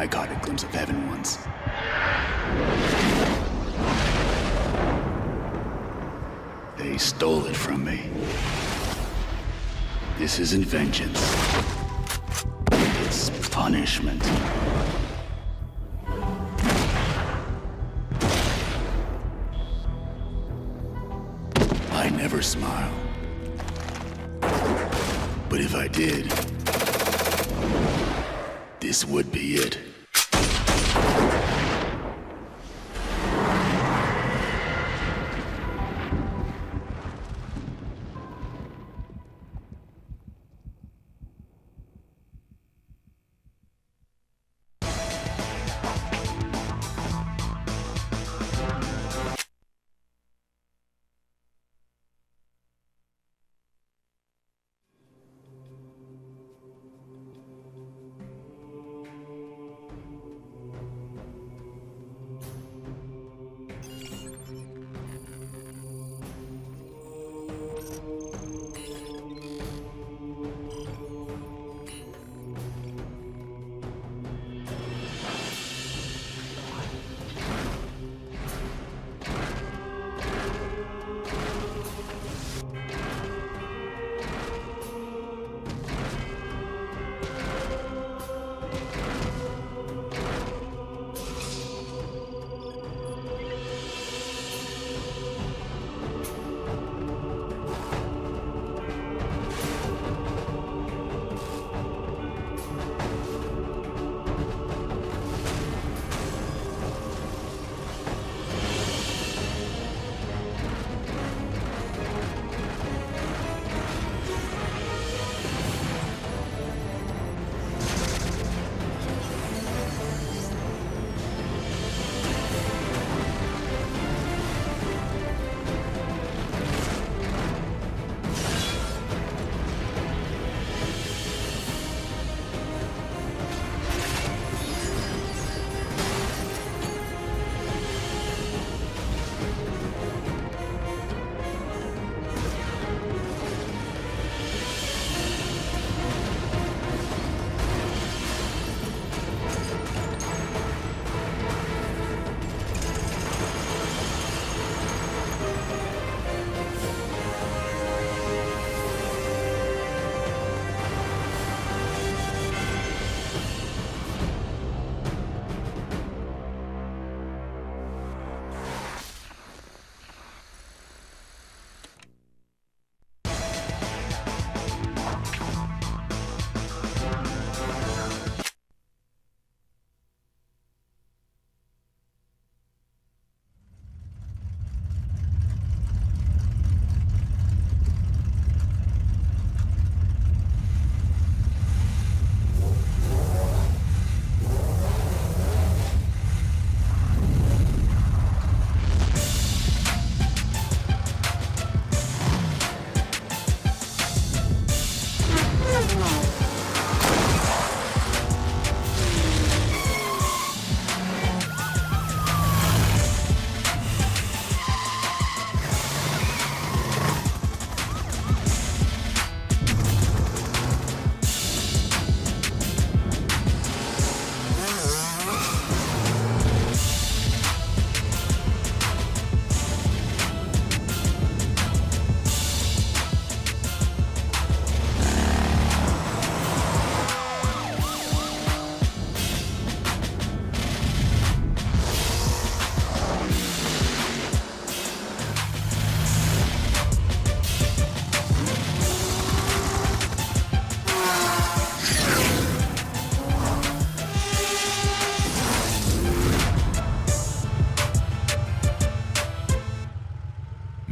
I caught a glimpse of heaven once. They stole it from me. This isn't vengeance. It's punishment. I never smile. But if I did, this would be it.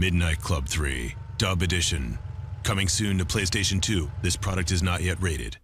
Midnight Club 3, Dub Edition. Coming soon to PlayStation 2. This product is not yet rated.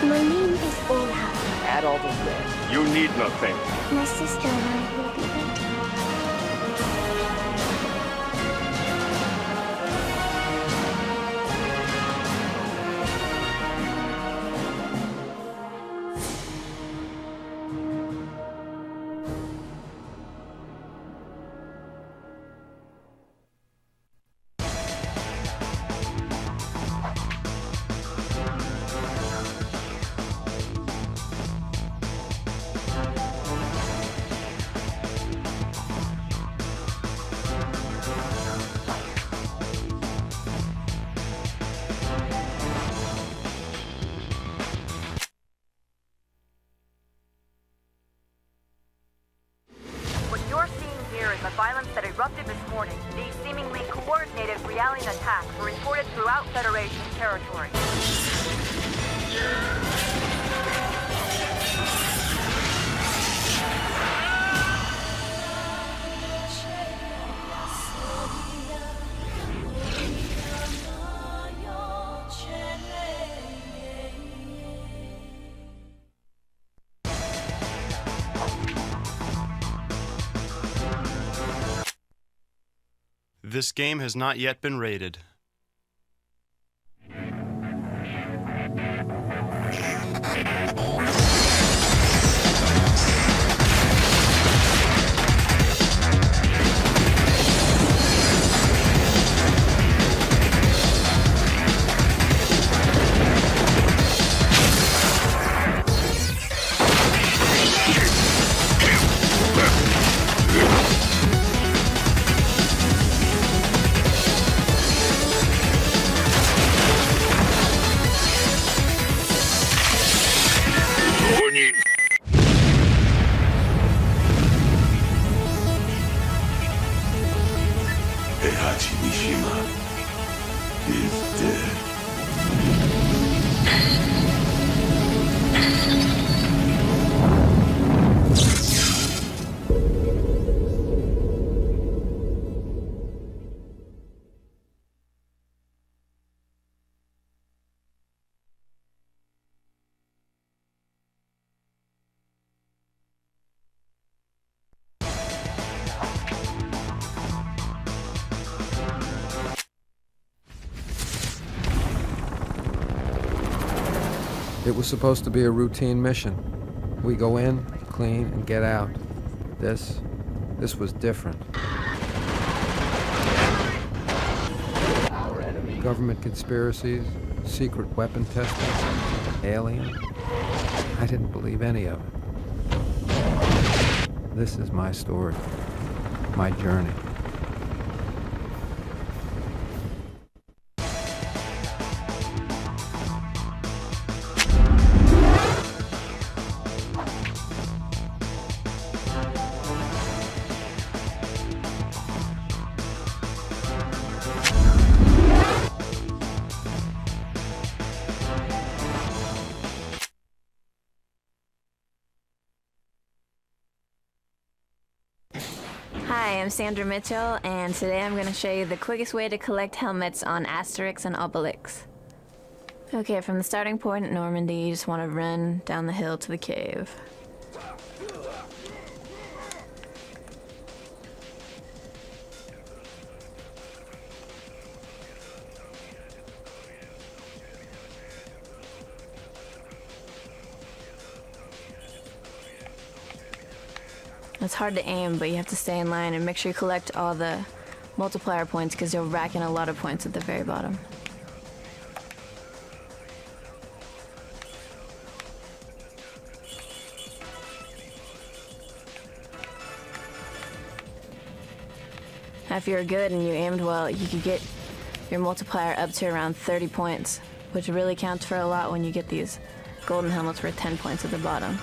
My name is Ola. Add all the red. You need nothing. My sister and I will be ready. Violence that erupted this morning. These seemingly coordinated reality attacks were reported throughout Federation territory. This game has not yet been rated. It was supposed to be a routine mission. We go in, clean, and get out. This was different. Government conspiracies, secret weapon testing, alien. I didn't believe any of it. This is my story, my journey. Hi, I'm Sandra Mitchell, and today I'm going to show you the quickest way to collect helmets on Asterix and Obelix. Okay, from the starting point at Normandy, you just want to run down the hill to the cave. It's hard to aim, but you have to stay in line and make sure you collect all the multiplier points because you'll rack in a lot of points at the very bottom. Now, if you're good and you aimed well, you could get your multiplier up to around 30 points, which really counts for a lot when you get these golden helmets worth 10 points at the bottom.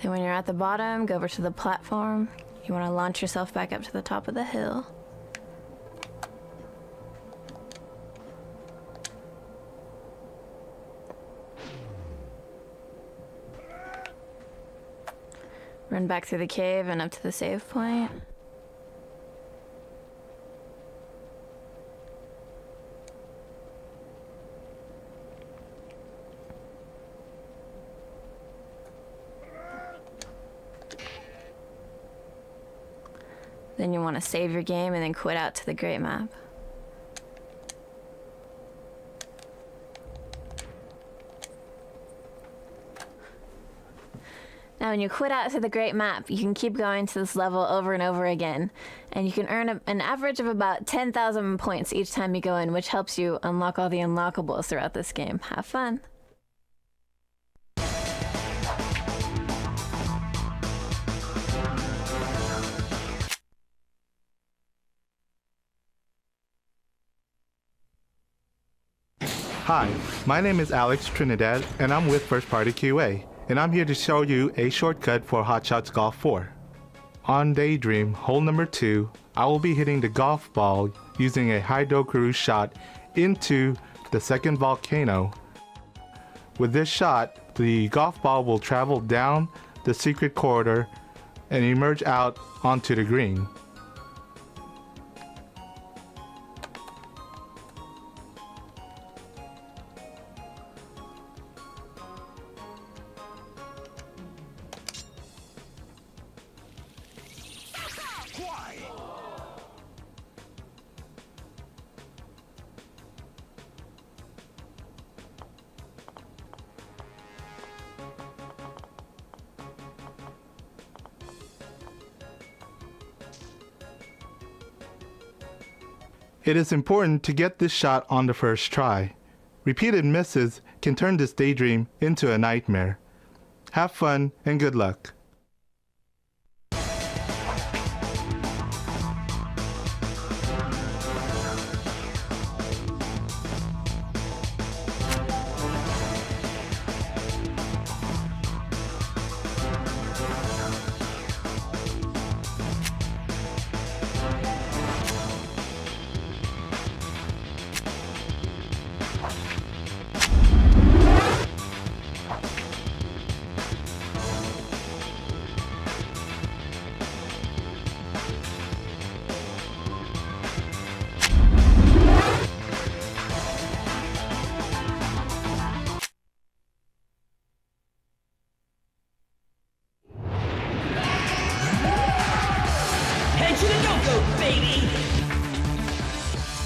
And when you're at the bottom, go over to the platform. You want to launch yourself back up to the top of the hill. Run back through the cave and up to the save point. Then you want to save your game and then quit out to the Great Map. Now when you quit out to the Great Map, you can keep going to this level over and over again, and you can earn an average of about 10,000 points each time you go in, which helps you unlock all the unlockables throughout this game. Have fun! Hi, my name is Alex Trinidad, and I'm with First Party QA, and I'm here to show you a shortcut for Hot Shots Golf 4. On Daydream, hole number 2, I will be hitting the golf ball using a hydro cruise shot into the second volcano. With this shot, the golf ball will travel down the secret corridor and emerge out onto the green. It is important to get this shot on the first try. Repeated misses can turn this daydream into a nightmare. Have fun and good luck.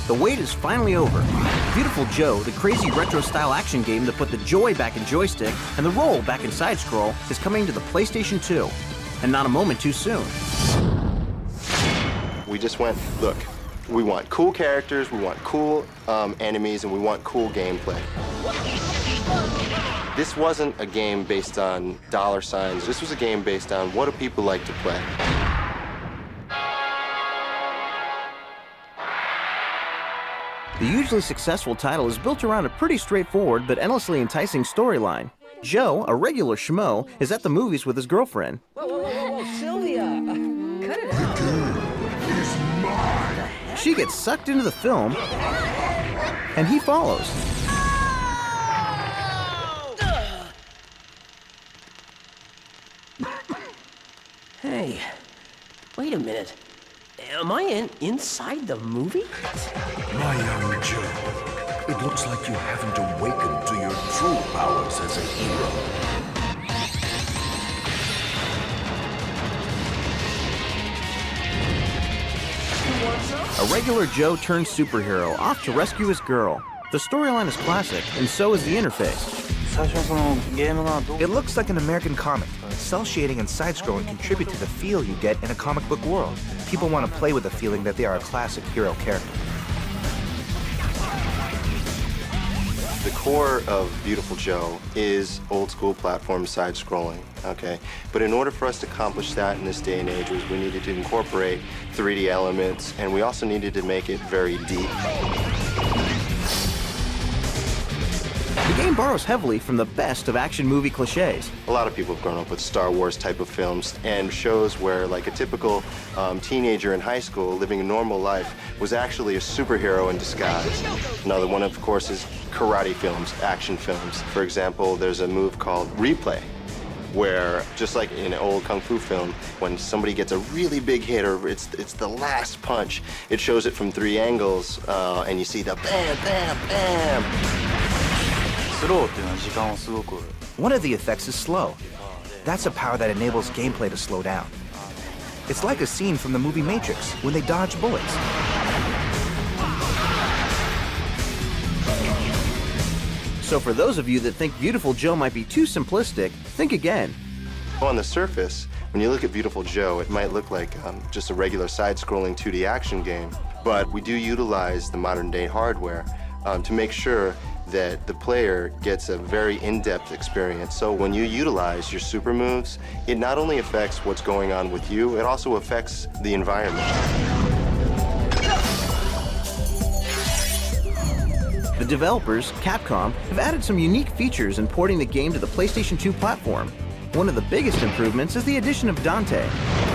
The wait is finally over. Beautiful Joe, the crazy retro-style action game that put the joy back in joystick and the roll back in side-scroll, is coming to the PlayStation 2. And not a moment too soon. We just went, look, we want cool characters, we want cool enemies, and we want cool gameplay. This wasn't a game based on dollar signs. This was a game based on what do people like to play. The hugely successful title is built around a pretty straightforward but endlessly enticing storyline. Joe, a regular schmo, is at the movies with his girlfriend. Whoa, Sylvia! Cut it out! He's mine! She gets sucked into the film, and he follows. Hey, wait a minute. Am I inside the movie? My young Joe, it looks like you haven't awakened to your true powers as a hero. A regular Joe turns superhero off to rescue his girl. The storyline is classic, and so is the interface. It looks like an American comic. Cell shading and side-scrolling contribute to the feel you get in a comic book world. People want to play with the feeling that they are a classic hero character. The core of Beautiful Joe is old-school platform side-scrolling, okay? But in order for us to accomplish that in this day and age, we needed to incorporate 3D elements, and we also needed to make it very deep. The game borrows heavily from the best of action movie cliches. A lot of people have grown up with Star Wars type of films and shows where like a typical teenager in high school living a normal life was actually a superhero in disguise. Another one, of course, is karate films, action films. For example, there's a move called replay, where just like in an old kung fu film, when somebody gets a really big hit or it's the last punch, it shows it from 3 angles, and you see the bam, bam, bam. One of the effects is slow. That's a power that enables gameplay to slow down. It's like a scene from the movie Matrix when they dodge bullets. So for those of you that think Viewtiful Joe might be too simplistic, think again. On the surface, when you look at Viewtiful Joe, it might look like just a regular side-scrolling 2D action game, but we do utilize the modern-day hardware to make sure that the player gets a very in-depth experience. So when you utilize your super moves, it not only affects what's going on with you, it also affects the environment. The developers, Capcom, have added some unique features in porting the game to the PlayStation 2 platform. One of the biggest improvements is the addition of Dante.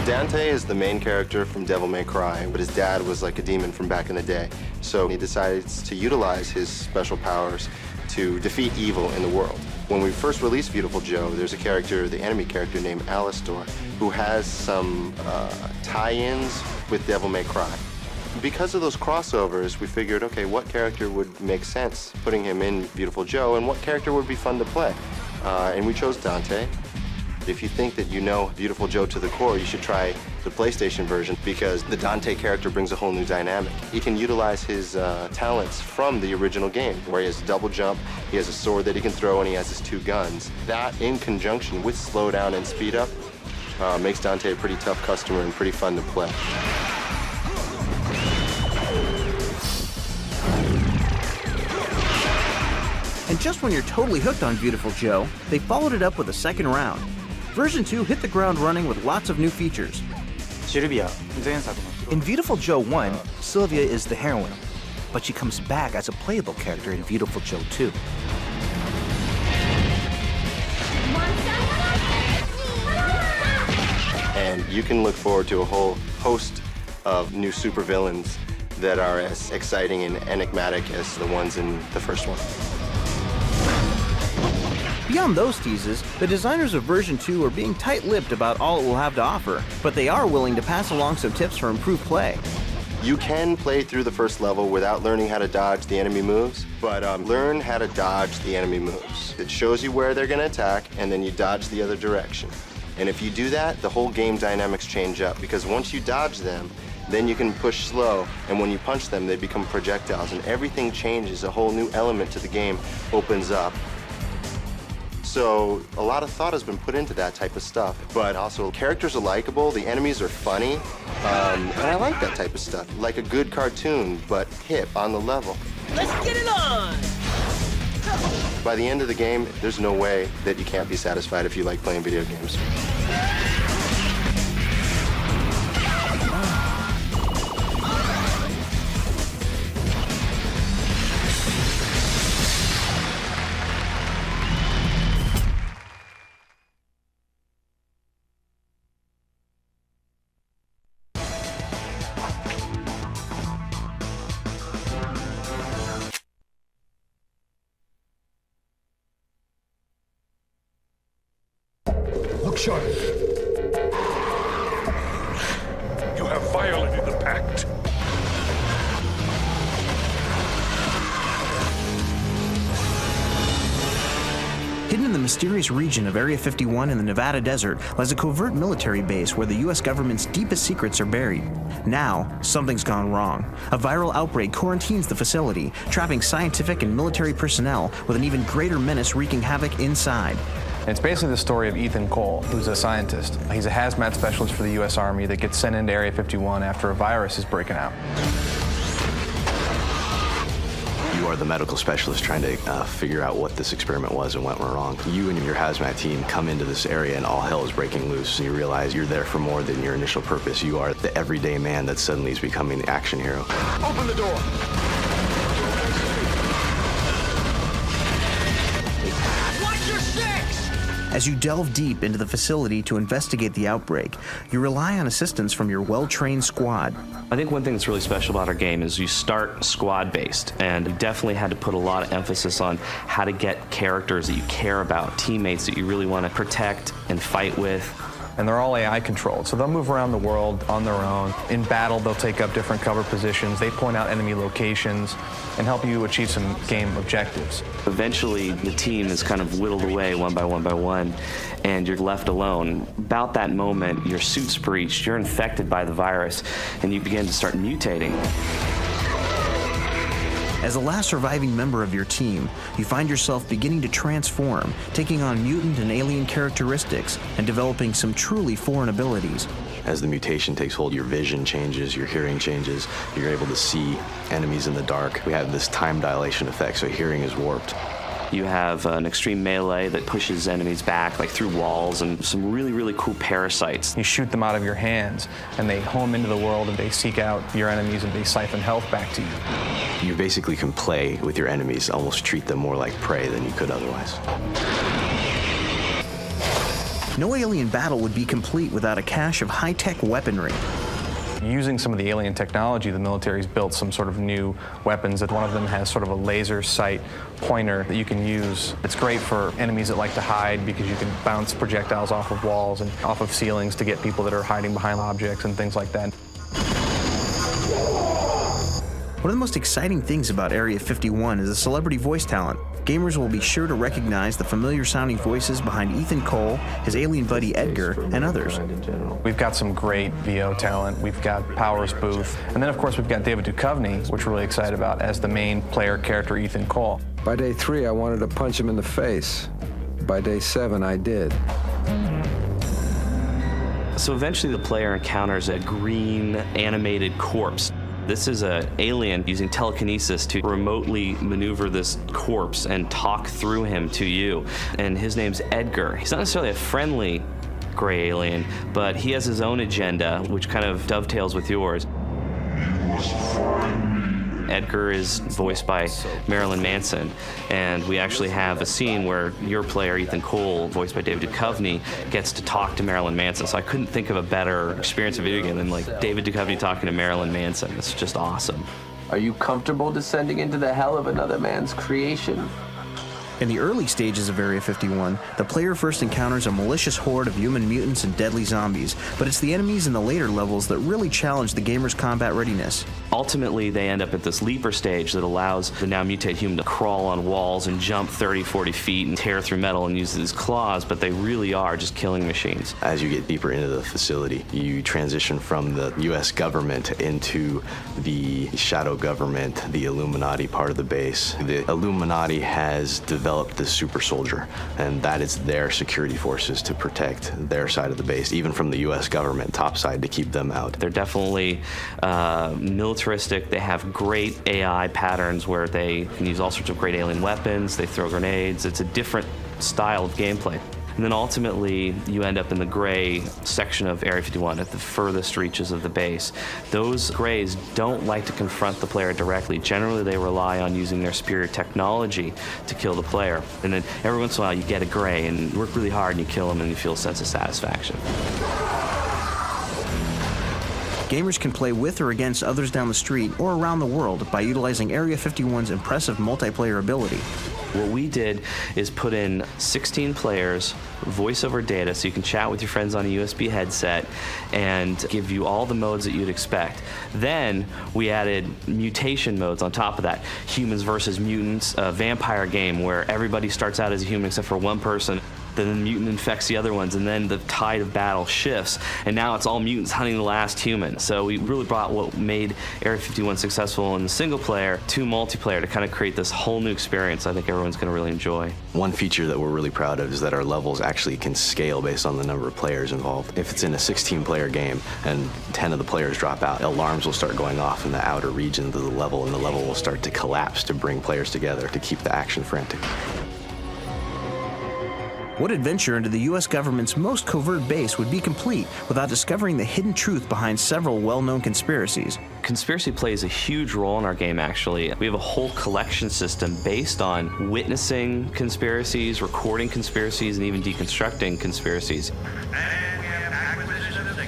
Dante is the main character from Devil May Cry, but his dad was like a demon from back in the day. So he decides to utilize his special powers to defeat evil in the world. When we first released Viewtiful Joe, there's a character, the enemy character named Alistor, who has some tie-ins with Devil May Cry. Because of those crossovers, we figured, okay, what character would make sense putting him in Viewtiful Joe, and what character would be fun to play? And we chose Dante. If you think that you know Viewtiful Joe to the core, you should try the PlayStation version because the Dante character brings a whole new dynamic. He can utilize his talents from the original game, where he has a double jump, he has a sword that he can throw, and he has his 2 guns. That, in conjunction with slowdown and speed up, makes Dante a pretty tough customer and pretty fun to play. And just when you're totally hooked on Viewtiful Joe, they followed it up with a second round. Version 2 hit the ground running with lots of new features. In Viewtiful Joe 1, Sylvia is the heroine, but she comes back as a playable character in Viewtiful Joe 2. And you can look forward to a whole host of new supervillains that are as exciting and enigmatic as the ones in the first one. Beyond those teases, the designers of version 2 are being tight-lipped about all it will have to offer, but they are willing to pass along some tips for improved play. You can play through the first level without learning how to dodge the enemy moves, but learn how to dodge the enemy moves. It shows you where they're going to attack, and then you dodge the other direction. And if you do that, the whole game dynamics change up, because once you dodge them, then you can push slow, and when you punch them, they become projectiles, and everything changes. A whole new element to the game opens up. So a lot of thought has been put into that type of stuff, but also characters are likable, the enemies are funny, and I like that type of stuff. Like a good cartoon, but hip, on the level. Let's get it on! By the end of the game, there's no way that you can't be satisfied if you like playing video games. Look sharp. You have violated the pact. Hidden in the mysterious region of Area 51 in the Nevada desert lies a covert military base where the U.S. government's deepest secrets are buried. Now, something's gone wrong. A viral outbreak quarantines the facility, trapping scientific and military personnel with an even greater menace wreaking havoc inside. It's basically the story of Ethan Cole, who's a scientist. He's a hazmat specialist for the U.S. Army that gets sent into Area 51 after a virus is breaking out. You are the medical specialist trying to figure out what this experiment was and what went wrong. You and your hazmat team come into this area and all hell is breaking loose, and you realize you're there for more than your initial purpose. You are the everyday man that suddenly is becoming the action hero. Open the door! As you delve deep into the facility to investigate the outbreak, you rely on assistance from your well-trained squad. I think one thing that's really special about our game is you start squad-based, and you definitely had to put a lot of emphasis on how to get characters that you care about, teammates that you really want to protect and fight with. and they're all AI controlled. So they'll move around the world on their own. In battle, they'll take up different cover positions. They point out enemy locations and help you achieve some game objectives. Eventually, the team is kind of whittled away one by one, and you're left alone. About that moment, your suit's breached, you're infected by the virus, and you begin to start mutating. As the last surviving member of your team, you find yourself beginning to transform, taking on mutant and alien characteristics, and developing some truly foreign abilities. As the mutation takes hold, your vision changes, your hearing changes, you're able to see enemies in the dark. We have this time dilation effect, so hearing is warped. You have an extreme melee that pushes enemies back, like through walls, and some really, really cool parasites. You shoot them out of your hands, and they home into the world, and they seek out your enemies, and they siphon health back to you. You basically can play with your enemies, almost treat them more like prey than you could otherwise. No alien battle would be complete without a cache of high-tech weaponry. Using some of the alien technology, the military's built some sort of new weapons. That one of them has sort of a laser sight pointer that you can use. It's great for enemies that like to hide because you can bounce projectiles off of walls and off of ceilings to get people that are hiding behind objects and things like that. One of the most exciting things about Area 51 is the celebrity voice talent. Gamers will be sure to recognize the familiar sounding voices behind Ethan Cole, his alien buddy Edgar, and others. We've got some great VO talent. We've got Powers Booth. And then, of course, we've got David Duchovny, which we're really excited about, as the main player character, Ethan Cole. By day 3, I wanted to punch him in the face. By day 7, I did. So eventually the player encounters a green animated corpse. This is an alien using telekinesis to remotely maneuver this corpse and talk through him to you. And his name's Edgar. He's not necessarily a friendly gray alien, but he has his own agenda, which kind of dovetails with yours. Edgar is voiced by Marilyn Manson, and we actually have a scene where your player, Ethan Cole, voiced by David Duchovny, gets to talk to Marilyn Manson. So I couldn't think of a better experience of video game than like David Duchovny talking to Marilyn Manson. It's just awesome. Are you comfortable descending into the hell of another man's creation? In the early stages of Area 51, the player first encounters a malicious horde of human mutants and deadly zombies, but it's the enemies in the later levels that really challenge the gamer's combat readiness. Ultimately, they end up at this leaper stage that allows the now mutated human to crawl on walls and jump 30, 40 feet and tear through metal and use his claws, but they really are just killing machines. As you get deeper into the facility, you transition from the U.S. government into the shadow government, the Illuminati part of the base. The Illuminati has developed this super soldier, and that is their security forces to protect their side of the base, even from the U.S. government top side, to keep them out. They're definitely militaristic. They have great AI patterns where they can use all sorts of great alien weapons. They throw grenades. It's a different style of gameplay. And then ultimately, you end up in the gray section of Area 51 at the furthest reaches of the base. Those grays don't like to confront the player directly. Generally, they rely on using their superior technology to kill the player. And then every once in a while, you get a gray and work really hard and you kill them and you feel a sense of satisfaction. Gamers can play with or against others down the street or around the world by utilizing Area 51's impressive multiplayer ability. What we did is put in 16 players, voice over data, so you can chat with your friends on a USB headset and give you all the modes that you'd expect. Then we added mutation modes on top of that. Humans versus mutants, a vampire game where everybody starts out as a human except for one person. Then the mutant infects the other ones, and then the tide of battle shifts, and now it's all mutants hunting the last human. So we really brought what made Area 51 successful in the single player to multiplayer to kind of create this whole new experience I think everyone's going to really enjoy. One feature that we're really proud of is that our levels actually can scale based on the number of players involved. If it's in a 16-player game and 10 of the players drop out, alarms will start going off in the outer regions of the level, and the level will start to collapse to bring players together to keep the action frantic. What adventure into the U.S. government's most covert base would be complete without discovering the hidden truth behind several well-known conspiracies? Conspiracy plays a huge role in our game, actually. We have a whole collection system based on witnessing conspiracies, recording conspiracies, and even deconstructing conspiracies.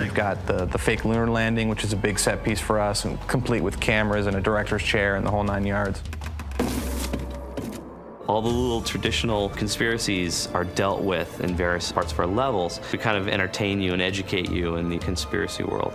We've got the fake lunar landing, which is a big set piece for us, and complete with cameras and a director's chair and the whole 9 yards. All the little traditional conspiracies are dealt with in various parts of our levels to kind of entertain you and educate you in the conspiracy world.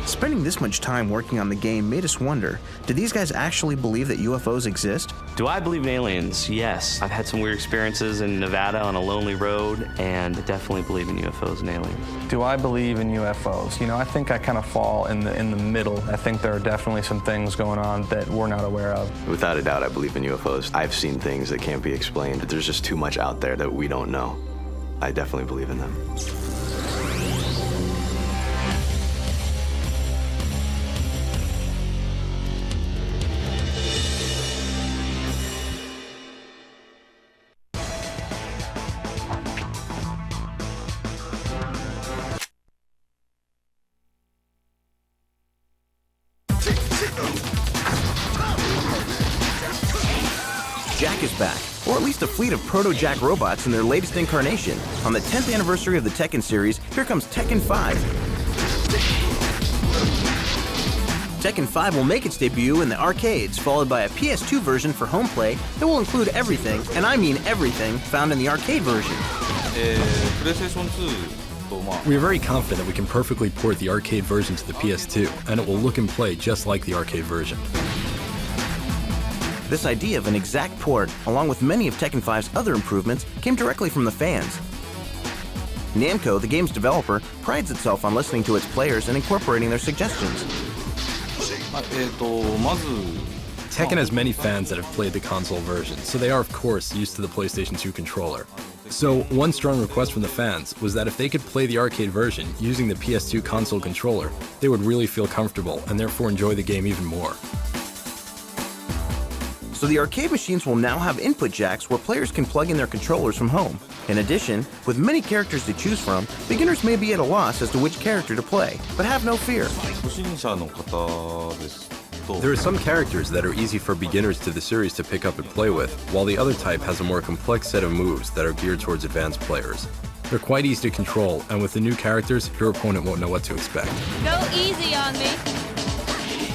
Spending this much time working on the game made us wonder, do these guys actually believe that UFOs exist? Do I believe in aliens? Yes. I've had some weird experiences in Nevada on a lonely road, and definitely believe in UFOs and aliens. Do I believe in UFOs? You know, I think I kind of fall in the middle. I think there are definitely some things going on that we're not aware of. Without a doubt, I believe in UFOs. I've seen things that can't be explained. There's just too much out there that we don't know. I definitely believe in them. Jack is back, or at least a fleet of Proto-Jack robots in their latest incarnation. On the 10th anniversary of the Tekken series, here comes Tekken 5. Tekken 5 will make its debut in the arcades, followed by a PS2 version for home play that will include everything, and I mean everything, found in the arcade version. We are very confident that we can perfectly port the arcade version to the PS2, and it will look and play just like the arcade version. This idea of an exact port, along with many of Tekken 5's other improvements, came directly from the fans. Namco, the game's developer, prides itself on listening to its players and incorporating their suggestions. Tekken has many fans that have played the console version, so they are of course used to the PlayStation 2 controller. So one strong request from the fans was that if they could play the arcade version using the PS2 console controller, they would really feel comfortable and therefore enjoy the game even more. So the arcade machines will now have input jacks where players can plug in their controllers from home. In addition, with many characters to choose from, beginners may be at a loss as to which character to play, but have no fear. There are some characters that are easy for beginners to the series to pick up and play with, while the other type has a more complex set of moves that are geared towards advanced players. They're quite easy to control, and with the new characters, your opponent won't know what to expect. Go easy on me.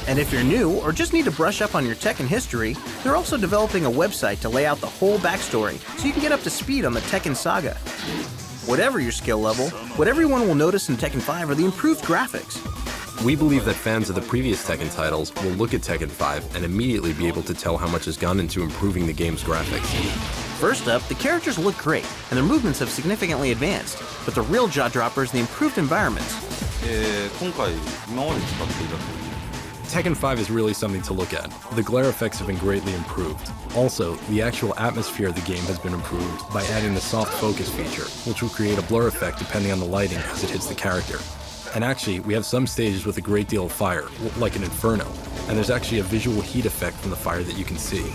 And if you're new or just need to brush up on your Tekken history, they're also developing a website to lay out the whole backstory so you can get up to speed on the Tekken saga. Whatever your skill level, what everyone will notice in Tekken 5 are the improved graphics. We believe that fans of the previous Tekken titles will look at Tekken 5 and immediately be able to tell how much has gone into improving the game's graphics. First up, the characters look great, and their movements have significantly advanced, but the real jaw-dropper is the improved environments. Tekken 5 is really something to look at. The glare effects have been greatly improved. Also, the actual atmosphere of the game has been improved by adding the soft focus feature, which will create a blur effect depending on the lighting as it hits the character. And actually, we have some stages with a great deal of fire, like an inferno, and there's actually a visual heat effect from the fire that you can see.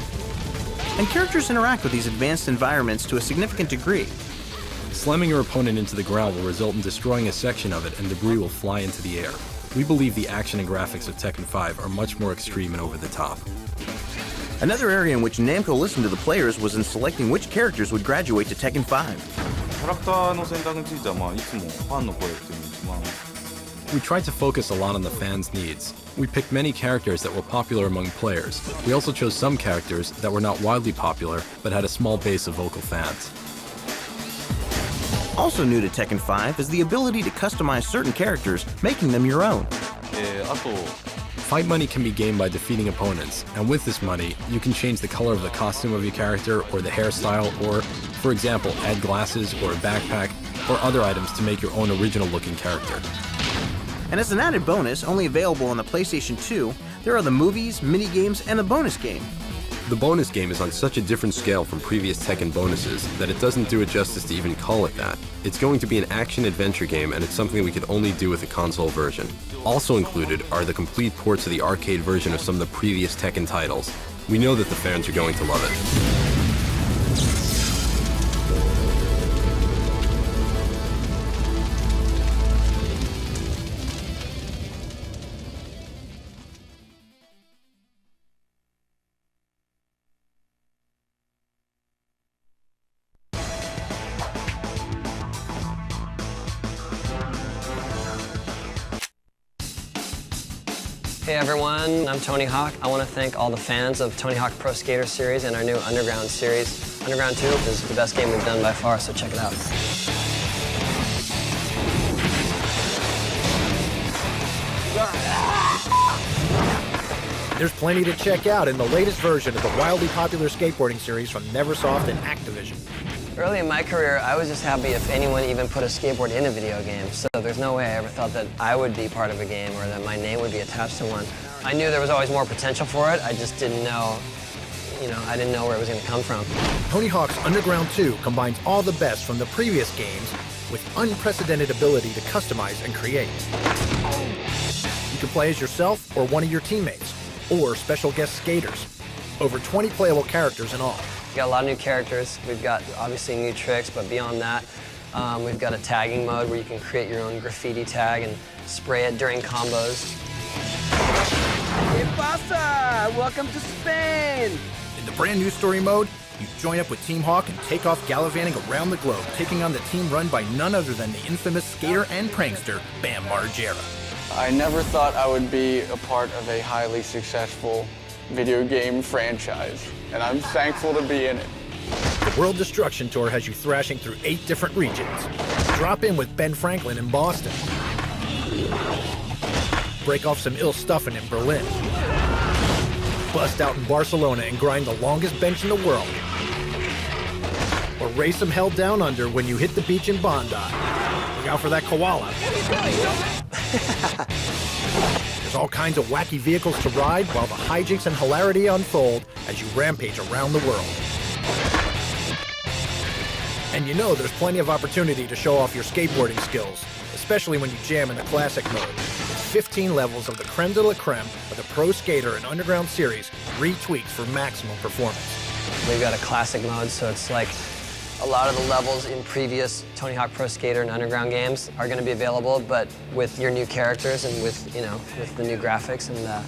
And characters interact with these advanced environments to a significant degree. Slamming your opponent into the ground will result in destroying a section of it and debris will fly into the air. We believe the action and graphics of Tekken 5 are much more extreme and over the top. Another area in which Namco listened to the players was in selecting which characters would graduate to Tekken 5. We tried to focus a lot on the fans' needs. We picked many characters that were popular among players. We also chose some characters that were not widely popular, but had a small base of vocal fans. Also new to Tekken 5 is the ability to customize certain characters, making them your own. Fight money can be gained by defeating opponents, and with this money, you can change the color of the costume of your character or the hairstyle, or, for example, add glasses or a backpack or other items to make your own original-looking character. And as an added bonus, only available on the PlayStation 2, there are the movies, mini-games, and the bonus game. The bonus game is on such a different scale from previous Tekken bonuses that it doesn't do it justice to even call it that. It's going to be an action-adventure game, and it's something we could only do with the console version. Also included are the complete ports of the arcade version of some of the previous Tekken titles. We know that the fans are going to love it. Hey everyone, I'm Tony Hawk. I want to thank all the fans of Tony Hawk Pro Skater series and our new Underground series. Underground 2 is the best game we've done by far, so check it out. There's plenty to check out in the latest version of the wildly popular skateboarding series from Neversoft and Activision. Early in my career, I was just happy if anyone even put a skateboard in a video game, so there's no way I ever thought that I would be part of a game or that my name would be attached to one. I knew there was always more potential for it, I just didn't know, I didn't know where it was going to come from. Tony Hawk's Underground 2 combines all the best from the previous games with unprecedented ability to customize and create. You can play as yourself or one of your teammates, or special guest skaters. Over 20 playable characters in all. We've got a lot of new characters. We've got obviously new tricks, but beyond that, we've got a tagging mode where you can create your own graffiti tag and spray it during combos. ¿Qué pasa? Welcome to Spain! In the brand new story mode, you join up with Team Hawk and take off gallivanting around the globe, taking on the team run by none other than the infamous skater and prankster, Bam Margera. I never thought I would be a part of a highly successful video game franchise, and I'm thankful to be in it. The World Destruction Tour has you thrashing through 8 different regions. Drop in with Ben Franklin in Boston. Break off some ill stuffing in Berlin. Bust out in Barcelona and grind the longest bench in the world. Or raise some hell down under when you hit the beach in Bondi. Look out for that koala. There's all kinds of wacky vehicles to ride while the hijinks and hilarity unfold as you rampage around the world. And there's plenty of opportunity to show off your skateboarding skills, especially when you jam in the classic mode. With 15 levels of the creme de la creme of the Pro Skater and Underground series, retweaked for maximum performance. We've got a classic mode, so it's like a lot of the levels in previous Tony Hawk Pro Skater and Underground games are going to be available, but with your new characters and with the new graphics, and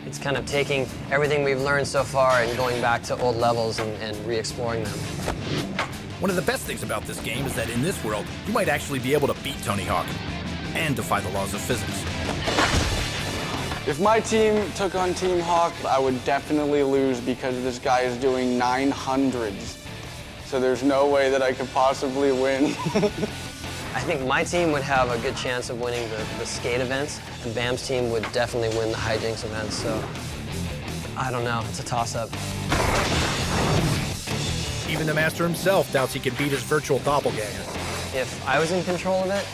it's kind of taking everything we've learned so far and going back to old levels and re-exploring them. One of the best things about this game is that in this world, you might actually be able to beat Tony Hawk and defy the laws of physics. If my team took on Team Hawk, I would definitely lose because this guy is doing 900s. So there's no way that I could possibly win. I think my team would have a good chance of winning the skate events, and Bam's team would definitely win the hijinks events, so I don't know, it's a toss-up. Even the master himself doubts he can beat his virtual doppelganger. If I was in control of it,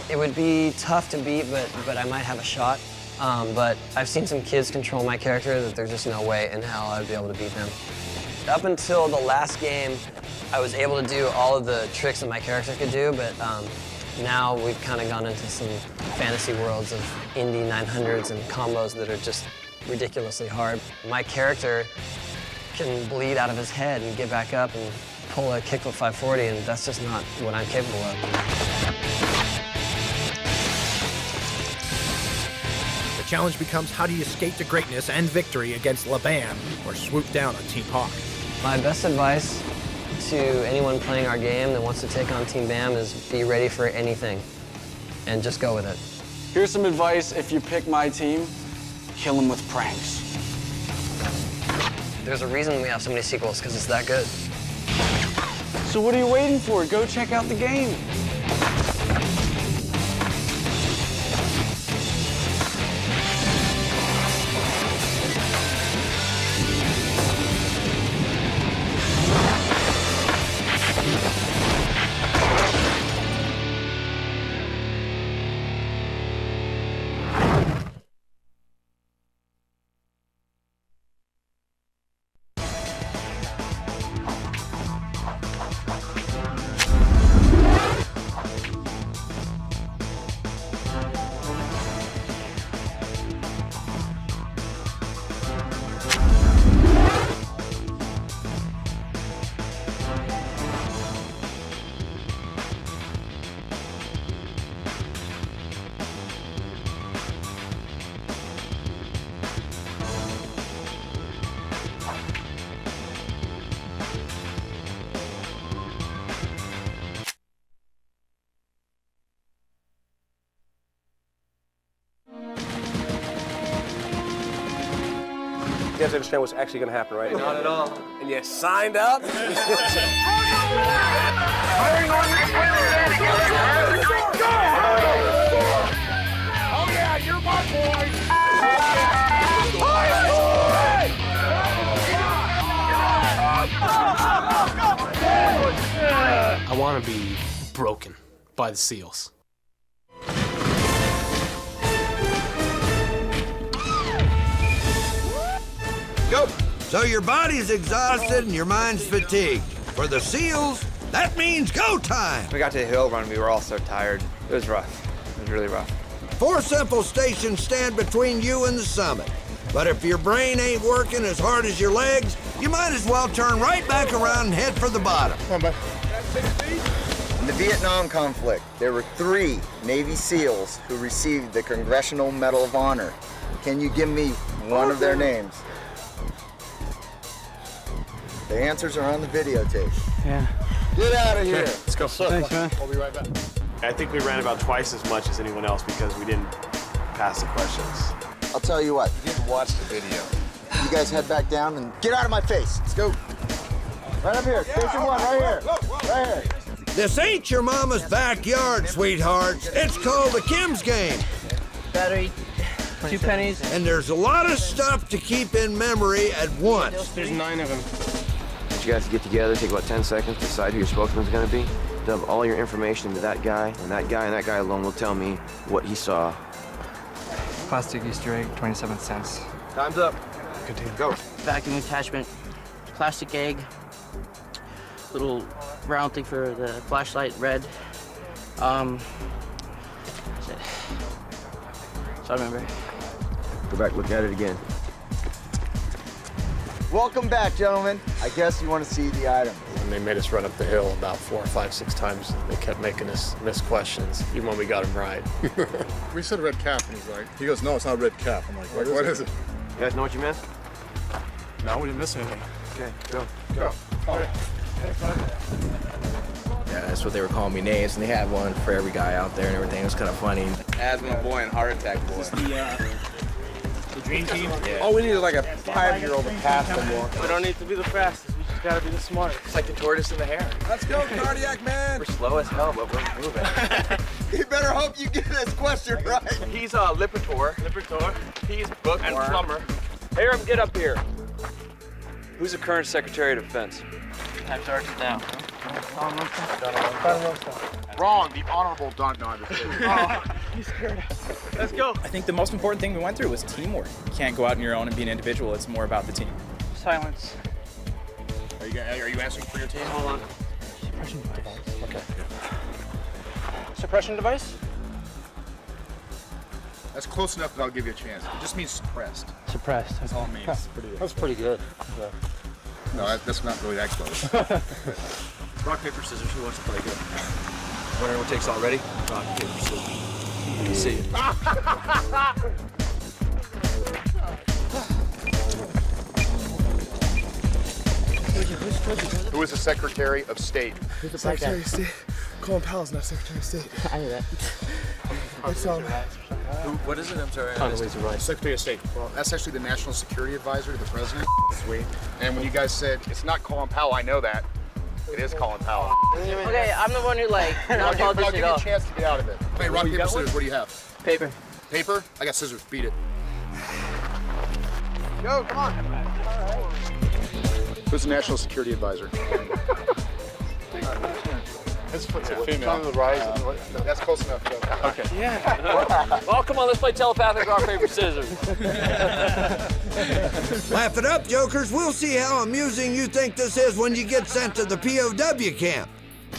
it would be tough to beat, but I might have a shot. But I've seen some kids control my character that there's just no way in hell I'd be able to beat them. Up until the last game, I was able to do all of the tricks that my character could do, but now we've kind of gone into some fantasy worlds of Indy 900s and combos that are just ridiculously hard. My character can bleed out of his head and get back up and pull a kickflip 540, and that's just not what I'm capable of. The challenge becomes, how do you skate to greatness and victory against La Bam or swoop down on Team Hawk? My best advice to anyone playing our game that wants to take on Team Bam is be ready for anything and just go with it. Here's some advice: if you pick my team, kill him with pranks. There's a reason we have so many sequels, because it's that good. So what are you waiting for? Go check out the game. guys understand what's actually going to happen, right? Not at all. And you signed up? Oh yeah, you're my boy! I want to be broken by the SEALs. Go! So your body's exhausted and your mind's fatigued. For the SEALs, that means go time! We got to the hill run, we were all so tired. It was rough. It was really rough. 4 simple stations stand between you and the summit. But if your brain ain't working as hard as your legs, you might as well turn right back around and head for the bottom. Come on, bud. In the Vietnam conflict, there were 3 Navy SEALs who received the Congressional Medal of Honor. Can you give me one of their names? The answers are on the videotape. Yeah. Get out of here. Okay, let's go. Thanks, man. We'll be right back. I think we ran about twice as much as anyone else because we didn't pass the questions. I'll tell you what. You didn't watch the video. You guys head back down and get out of my face. Let's go. Right up here. Station 1, right here. Right here. This ain't your mama's backyard, sweethearts. It's called the Kim's game. Battery, 2 pennies. And there's a lot of stuff to keep in memory at once. There's 9 of them. You guys get together, take about 10 seconds, decide who your spokesman's gonna be. Dump all your information into that guy, and that guy alone will tell me what he saw. Plastic Easter egg, 27 cents. Time's up. Continue. Go. Vacuum attachment, plastic egg, little round thing for the flashlight, red. That's it. So I remember. Go back, look at it again. Welcome back, gentlemen. I guess you want to see the item. When they made us run up the hill about 4, 5, 6 times, they kept making us miss questions, even when we got them right. We said red cap, and he goes, no, it's not a red cap. I'm like, what is it? You guys know what you missed? No, we didn't miss anything. Okay, go. Go. All right. Yeah, that's what they were calling me names, and they had one for every guy out there and everything. It was kind of funny. Asthma boy and heart attack boy. The dream team? Yeah. All we need is like a 5-year-old to pass them more. We don't need to be the fastest, we just gotta be the smartest. It's like the tortoise and the hare. Let's go, cardiac man! We're slow as hell, but we're moving. You better hope you get this question right. He's Lipitor. He's bookworm. And plumber. Hiram, get up here. Who's the current Secretary of Defense? Time Sergeant down. Wrong. The Honorable Don. No, I'm just kidding. Oh, you scared us. Let's go. I think the most important thing we went through was teamwork. You can't go out on your own and be an individual. It's more about the team. Silence. Are you answering for your team? Hold on. Suppression device. Okay. Suppression device? That's close enough that I'll give you a chance. It just means suppressed. Suppressed. That's all it means. That's pretty good. No, that's not really that close. Rock, paper, scissors. Who wants to play good? Winner takes all. Ready? Rock, paper, scissors. See you. Who is the Secretary of State? The Secretary of State. Colin Powell's not Secretary of State. I knew that. What is it? I'm sorry. Condoleezza Rice. Secretary of State. Well, that's actually the National Security Advisor to the President. Sweet. And when you guys said it's not Colin Powell, I know that. It is Colin Powell. Okay, I'm the one who not I'll give politician you at a all. chance to get out of it. Hey, rock, paper, scissors. What do you have? Paper. Paper? I got scissors. Beat it. Go, come on. Who's the National Security Advisor? This puts a female. That's close enough, Joe. Okay. Yeah. Well, come on, let's play telepathic rock, paper, scissors. Laugh it up, jokers. We'll see how amusing you think this is when you get sent to the POW camp.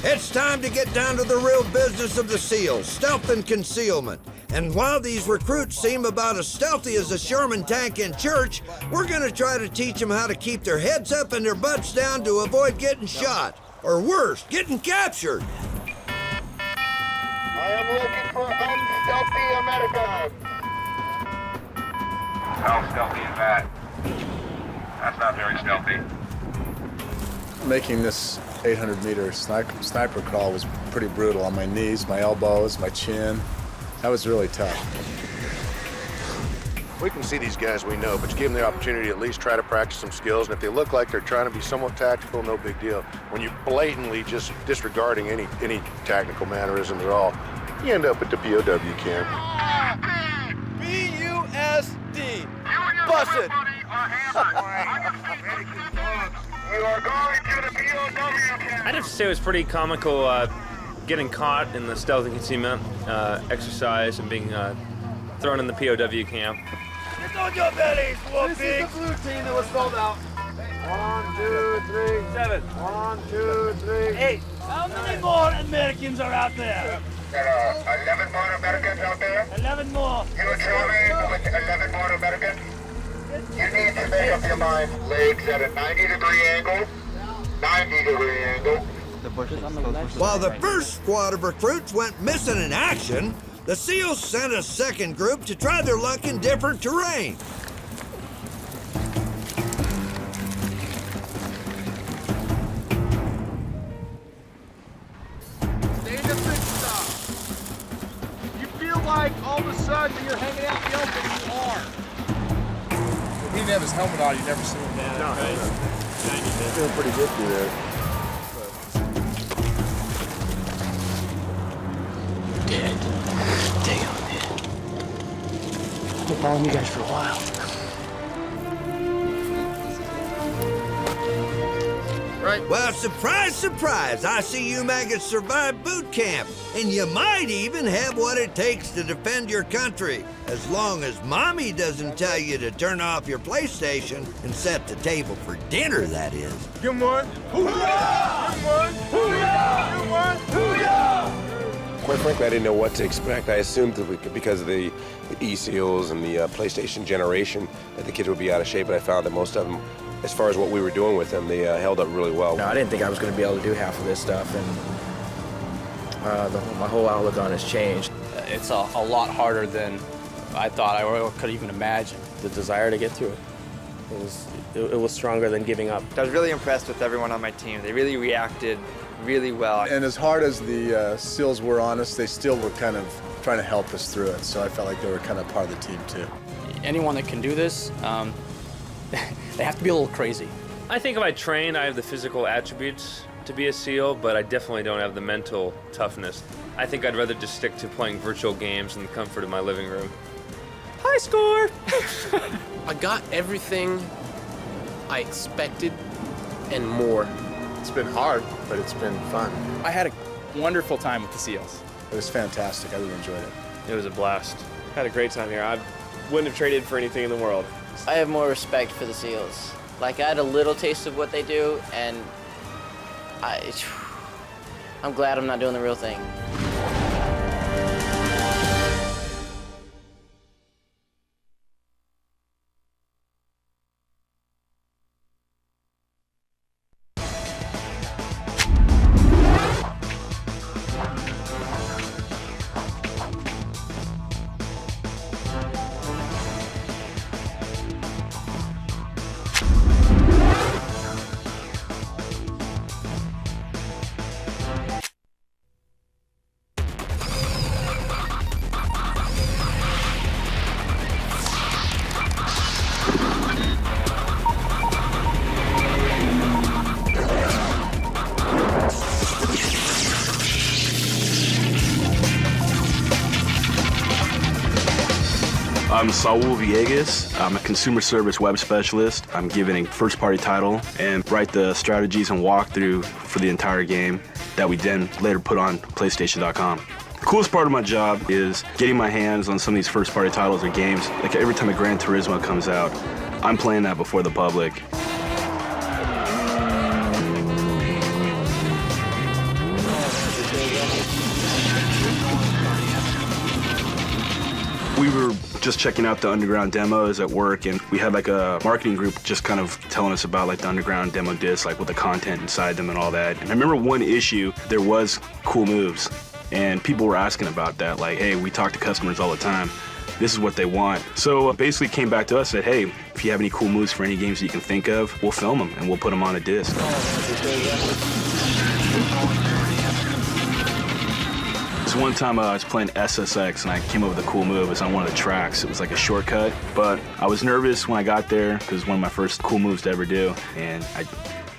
It's time to get down to the real business of the SEALs, stealth and concealment. And while these recruits seem about as stealthy as a Sherman tank in church, we're gonna try to teach them how to keep their heads up and their butts down to avoid getting shot. Or worse, getting captured. I am looking for unstealthy Americans. How stealthy is that? That's not very stealthy. Making this 800-meter sniper crawl was pretty brutal. On my knees, my elbows, my chin. That was really tough. We can see these guys we know, but you give them the opportunity to at least try to practice some skills, and if they look like they're trying to be somewhat tactical, no big deal. When you're blatantly just disregarding any tactical mannerisms at all, you end up at the POW camp. B-U-S-D. Bust it. You are going to the POW camp. I'd have to say it was pretty comical getting caught in the stealth and concealment exercise and being thrown in the POW camp. Get on your bellies, Buttix. This is the blue team that was sold out. 1, 2, 3, 7. 1, 2, 3, 8. How many more Americans are out there? There are 11 more Americans out there. 11 more. You tell me with 11 more Americans. You need to make up your mind. Legs at a 90-degree angle. 90-degree angle. While the first squad of recruits went missing in action, the SEALs sent a second group to try their luck in different terrain. Stand up and stop. You feel like all of a sudden you're hanging out in the open, you are. He didn't have his helmet on, you never see him down. No, right? Feeling pretty good through there. Dead. Damn, man. I've been following you guys for a while. Right. Well, surprise, surprise, I see you maggots survived boot camp, and you might even have what it takes to defend your country, as long as Mommy doesn't tell you to turn off your PlayStation and set the table for dinner, that is. Good one. Hoo-yah! Good one. Hoo-yah! Good one. Hoo-yah! Quite frankly, I didn't know what to expect. I assumed that because of the E-Seals and the PlayStation generation that the kids would be out of shape, but I found that most of them, as far as what we were doing with them, they held up really well. No, I didn't think I was going to be able to do half of this stuff, and my whole outlook on it's changed. It's a lot harder than I thought I could even imagine. The desire to get through it was stronger than giving up. I was really impressed with everyone on my team. They really reacted really well. And as hard as the SEALs were on us, they still were kind of trying to help us through it. So I felt like they were kind of part of the team too. Anyone that can do this, they have to be a little crazy. I think if I train, I have the physical attributes to be a SEAL, but I definitely don't have the mental toughness. I think I'd rather just stick to playing virtual games in the comfort of my living room. High score! I got everything I expected and more. It's been hard, but it's been fun. I had a wonderful time with the SEALs. It was fantastic. I really enjoyed it. It was a blast. Had a great time here. I wouldn't have traded for anything in the world. I have more respect for the SEALs. Like, I had a little taste of what they do, and I'm glad I'm not doing the real thing. I'm Saul Villegas. I'm a consumer service web specialist. I'm given a first-party title and write the strategies and walkthrough for the entire game that we then later put on PlayStation.com. The coolest part of my job is getting my hands on some of these first-party titles or games. Like every time a Gran Turismo comes out, I'm playing that before the public. We were just checking out the underground demos at work, and we had like a marketing group just kind of telling us about like the underground demo discs, like with the content inside them and all that. And I remember one issue, there was cool moves, and people were asking about that, like, hey, we talk to customers all the time. This is what they want. So basically came back to us and said, hey, if you have any cool moves for any games that you can think of, we'll film them and we'll put them on a disc. This one time I was playing SSX and I came up with a cool move. It was on one of the tracks. It was like a shortcut, but I was nervous when I got there because it was one of my first cool moves to ever do, and I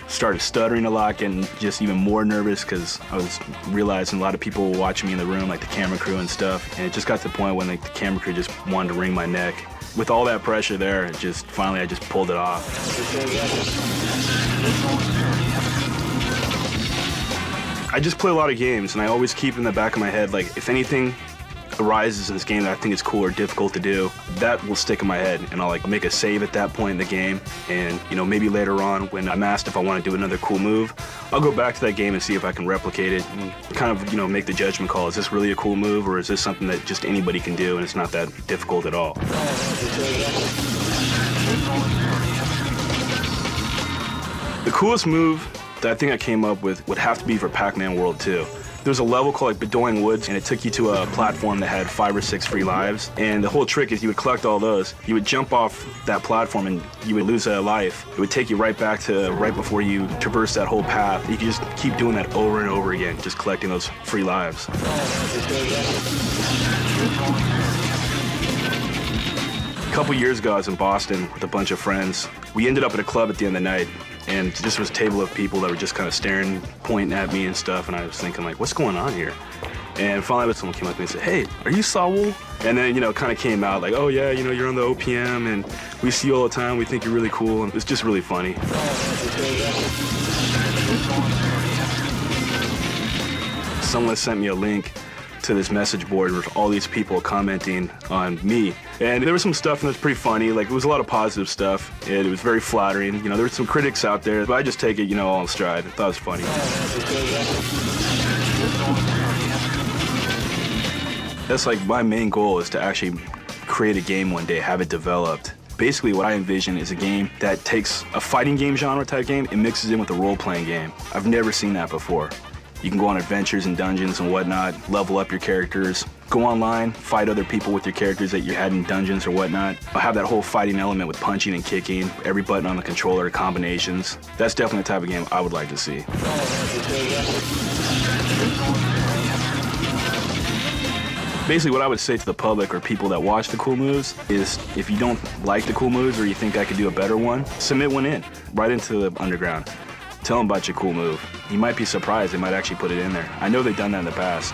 started stuttering a lot, getting just even more nervous because I was realizing a lot of people were watching me in the room, like the camera crew and stuff, and it just got to the point when like, the camera crew just wanted to wring my neck. With all that pressure there, it just finally I just pulled it off. I just play a lot of games, and I always keep in the back of my head, like, if anything arises in this game that I think is cool or difficult to do, that will stick in my head, and I'll like make a save at that point in the game, and you know, maybe later on when I'm asked if I want to do another cool move, I'll go back to that game and see if I can replicate it and kind of, you know, make the judgment call. Is this really a cool move, or is this something that just anybody can do and it's not that difficult at all? The coolest move that I think I came up with would have to be for Pac-Man World 2. There was a level called like Bedoying Woods, and it took you to a platform that had 5 or 6 free lives. And the whole trick is you would collect all those. You would jump off that platform and you would lose a life. It would take you right back to right before you traverse that whole path. You could just keep doing that over and over again, just collecting those free lives. A couple years ago, I was in Boston with a bunch of friends. We ended up at a club at the end of the night, and this was a table of people that were just kind of staring, pointing at me and stuff, and I was thinking, like, what's going on here? And finally, someone came up to me and said, hey, are you Saul? And then, you know, it kind of came out like, oh, yeah, you know, you're on the OPM, and we see you all the time. We think you're really cool, and it's just really funny. Someone sent me a link to this message board with all these people commenting on me. And there was some stuff that was pretty funny, like it was a lot of positive stuff. It was very flattering. You know, there were some critics out there, but I just take it, you know, all in stride. I thought it was funny. That's like my main goal is to actually create a game one day, have it developed. Basically what I envision is a game that takes a fighting game genre type game and mixes in with a role-playing game. I've never seen that before. You can go on adventures and dungeons and whatnot, level up your characters, go online, fight other people with your characters that you had in dungeons or whatnot. I'll have that whole fighting element with punching and kicking, every button on the controller, combinations. That's definitely the type of game I would like to see. Basically what I would say to the public or people that watch the cool moves is if you don't like the cool moves or you think I could do a better one, submit one in, right into the underground. Tell them about your cool move. You might be surprised they might actually put it in there. I know they've done that in the past.